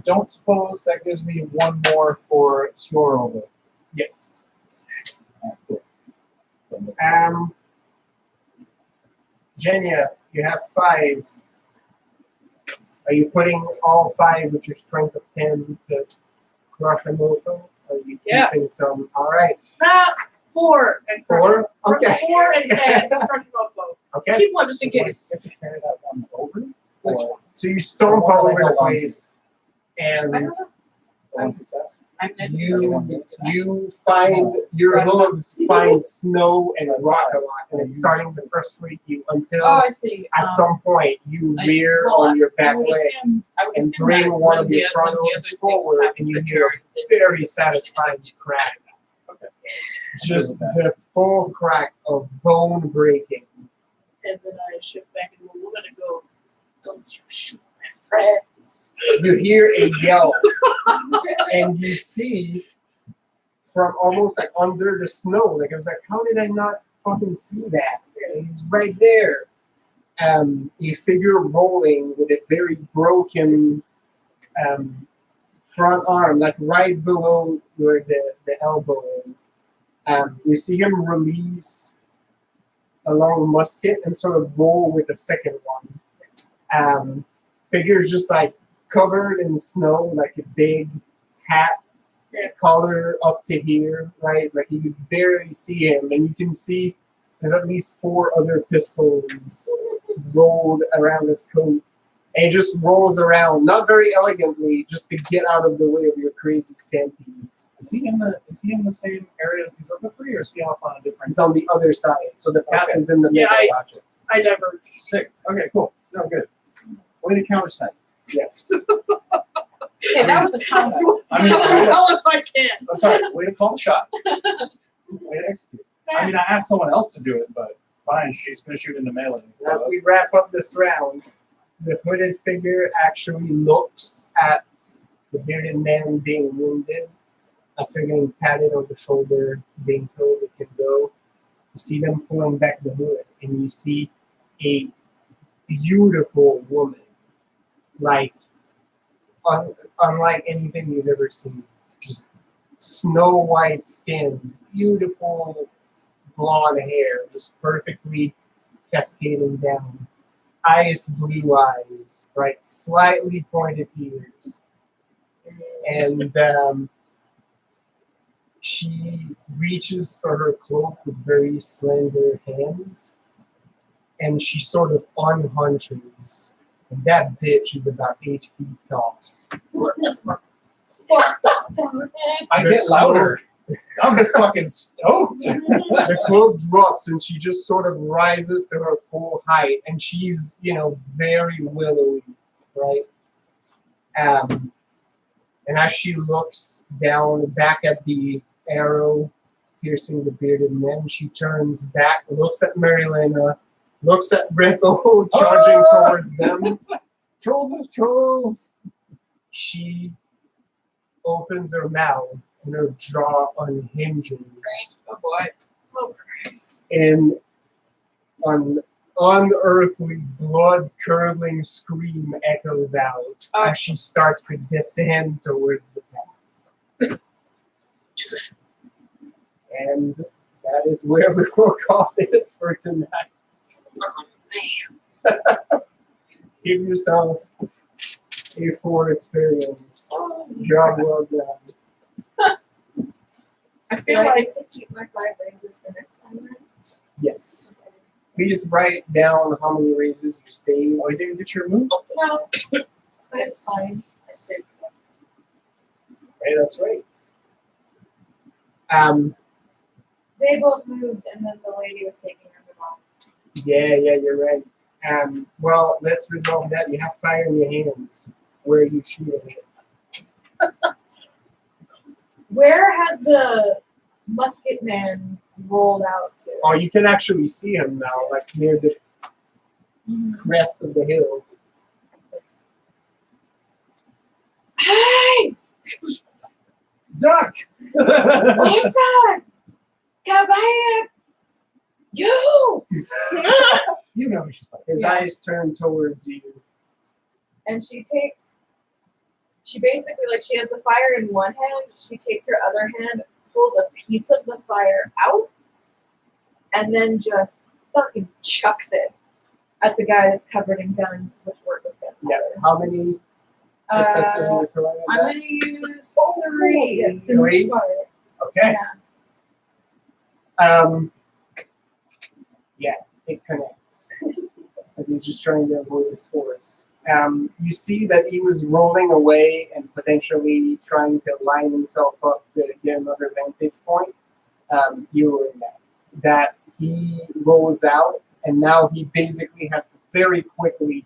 don't suppose that gives me one more for Snorova. Yes. Cool. Jenya, you have 5. Are you putting all 5 with your strength of 10 to crush a mofo? Are you keeping some? All right. 4 and 4? Okay. 4 and 10. Don't crush mofo. Okay. Keep one just in case. Have to carry that one over. Which Or So you stomp Or all one over the that I hold on to. place, and one success. you find your hooves find snow and rock a lot, and it's starting to frustrate you until Oh, I see. at some point you I- rear well, on your I back would legs assume- I would and assume bring that one of when your the- front when the hooves other things forward, happen, and you the hear a majority- very satisfying crack. Just the full crack of bone breaking. And then I shift back into a woman and go, "Don't you shoot my friends." You hear a yell, and you see from almost like under the snow. Like, I was like, how did I not fucking see that? And he's right there. A figure rolling with a very broken front arm, like right below where the elbow is. You see him release a long musket and sort of roll with the second one. Figure's just like covered in snow, like a big hat, collar up to here, right? Like you can barely see him, and you can see there's at least 4 other pistols rolled around his coat. And he just rolls around, not very elegantly, just to get out of the way of your crazy stampede. Is he in the same area as these other 3, or is he off on a different? It's on the other side, so the path Okay. is in the Yeah, middle. Gotcha. I diverge. Sick. Okay, cool. No, good. Way to counter snipe. Yes. Okay, that was a counter. I mean, As well as I can. I'm sorry. Way to call the shot. Way to execute. I mean, I asked someone else to do it, but fine. She's going to shoot into melee. So As we wrap up this round, the hooded figure actually looks at the bearded man being wounded, after getting patted on the shoulder, being told it can go. You see them pulling back the hood, and you see a beautiful woman, like unlike anything you've ever seen. Just snow white skin, beautiful blonde hair, just perfectly cascading down. Ice blue eyes, right? Slightly pointed ears. And she reaches for her cloak with very slender hands, and she sort of unhunches. And that bitch is about 8 feet tall. I get louder. I'm fucking stoked. The cloak drops, and she just sort of rises to her full height, and she's, very willowy, right? And as she looks down back at the arrow, piercing the bearded man. She turns back, looks at Marilena, looks at Brethel charging towards them. Trolls is trolls. She opens her mouth and her jaw unhinges. Oh boy. Oh, Christ. And an unearthly, blood-curdling scream echoes out as she starts to descend towards the path. And that is where we will call it for tonight. Oh man. Give yourself a 4 experience. Job well done. I Do feel I like get to keep my 5 raises for next time then? Yes. Please write down how many raises you saved. Oh, you didn't get your move? No. That's fine. I said, Right, that's right. They both moved and then the lady was taking her mom. Yeah, you're right. Well, let's resolve that. You have fire in your hands. Where are you shooting it? Where has the musket man rolled out to? Oh, you can actually see him now, like near the crest of the hill. Hey! Duck! Listen! Come here! You! You know who she's like. His eyes turn towards you. And she basically, like, she has the fire in one hand, she takes her other hand, pulls a piece of the fire out, and then just fucking chucks it at the guy that's covered in guns, which work with them. Yeah. How many successes are you throwing I'm at gonna use 3. Yes, Three? fire. that? Okay. Yeah. Yeah, it connects. As he's just trying to avoid his force. You see that he was rolling away and potentially trying to line himself up to get another vantage point. You were in that. That he rolls out, and now he basically has to very quickly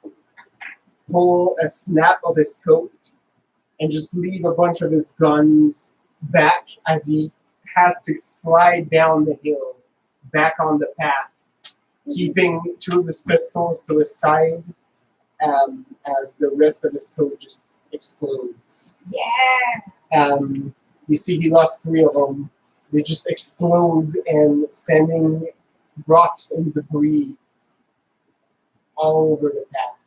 pull a snap of his coat and just leave a bunch of his guns back as he has to slide down the hill back on the path, keeping 2 of his pistols to his side as the rest of his coat just explodes. Yeah. You see he lost 3 of them. They just explode and sending rocks and debris all over the path.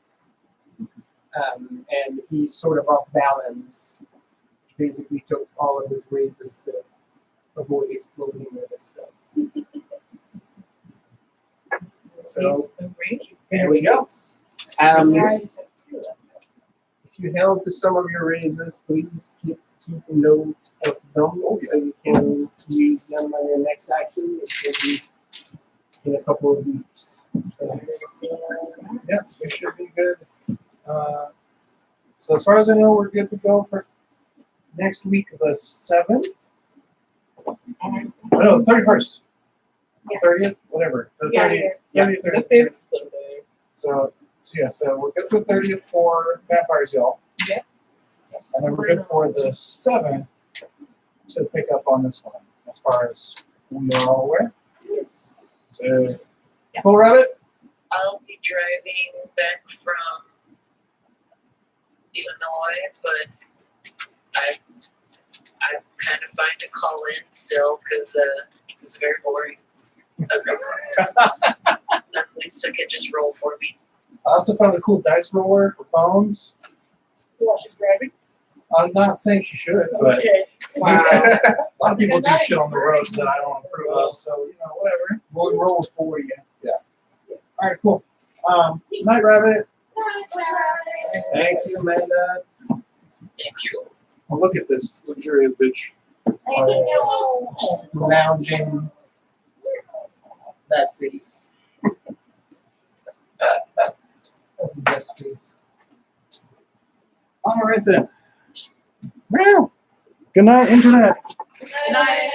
And he's sort of off balance, which basically took all of his raises to avoid exploding with his stuff. So there we go. Yeah, I just have 2 left. If you held to some of your raises, please keep a note of them so you can use them on your next action, which will be in a couple of weeks. So, Yeah, we should be good. So as far as I know, we're good to go for next week, the 7th. Oh, no, the 31st. Yeah. 30th, whatever. The Yeah, 30th. yeah. 30th, The 30th. 5th Sunday. So we're good for the 30th for Vampires, y'all. And then we're good for the 7th to pick up on this one, as far as we are all aware. yes. So, Cool, Rabbit? I'll be driving back from Illinois, but I'm kind of fine to call in still because it's very boring. Otherwise, Lisa can just roll for me. I also found a cool dice roller for phones. While she's driving. I'm not saying she should, but Okay. Wow. a lot of people do shit on the roads that I don't approve of, so, whatever. we'll roll for you. All right, cool. Night, Rabbit. Thank you, Amanda. Thank you. Oh, look at this luxurious bitch. Lounging that face. That's the best face. All right, then. Well, good night, Internet. Good night.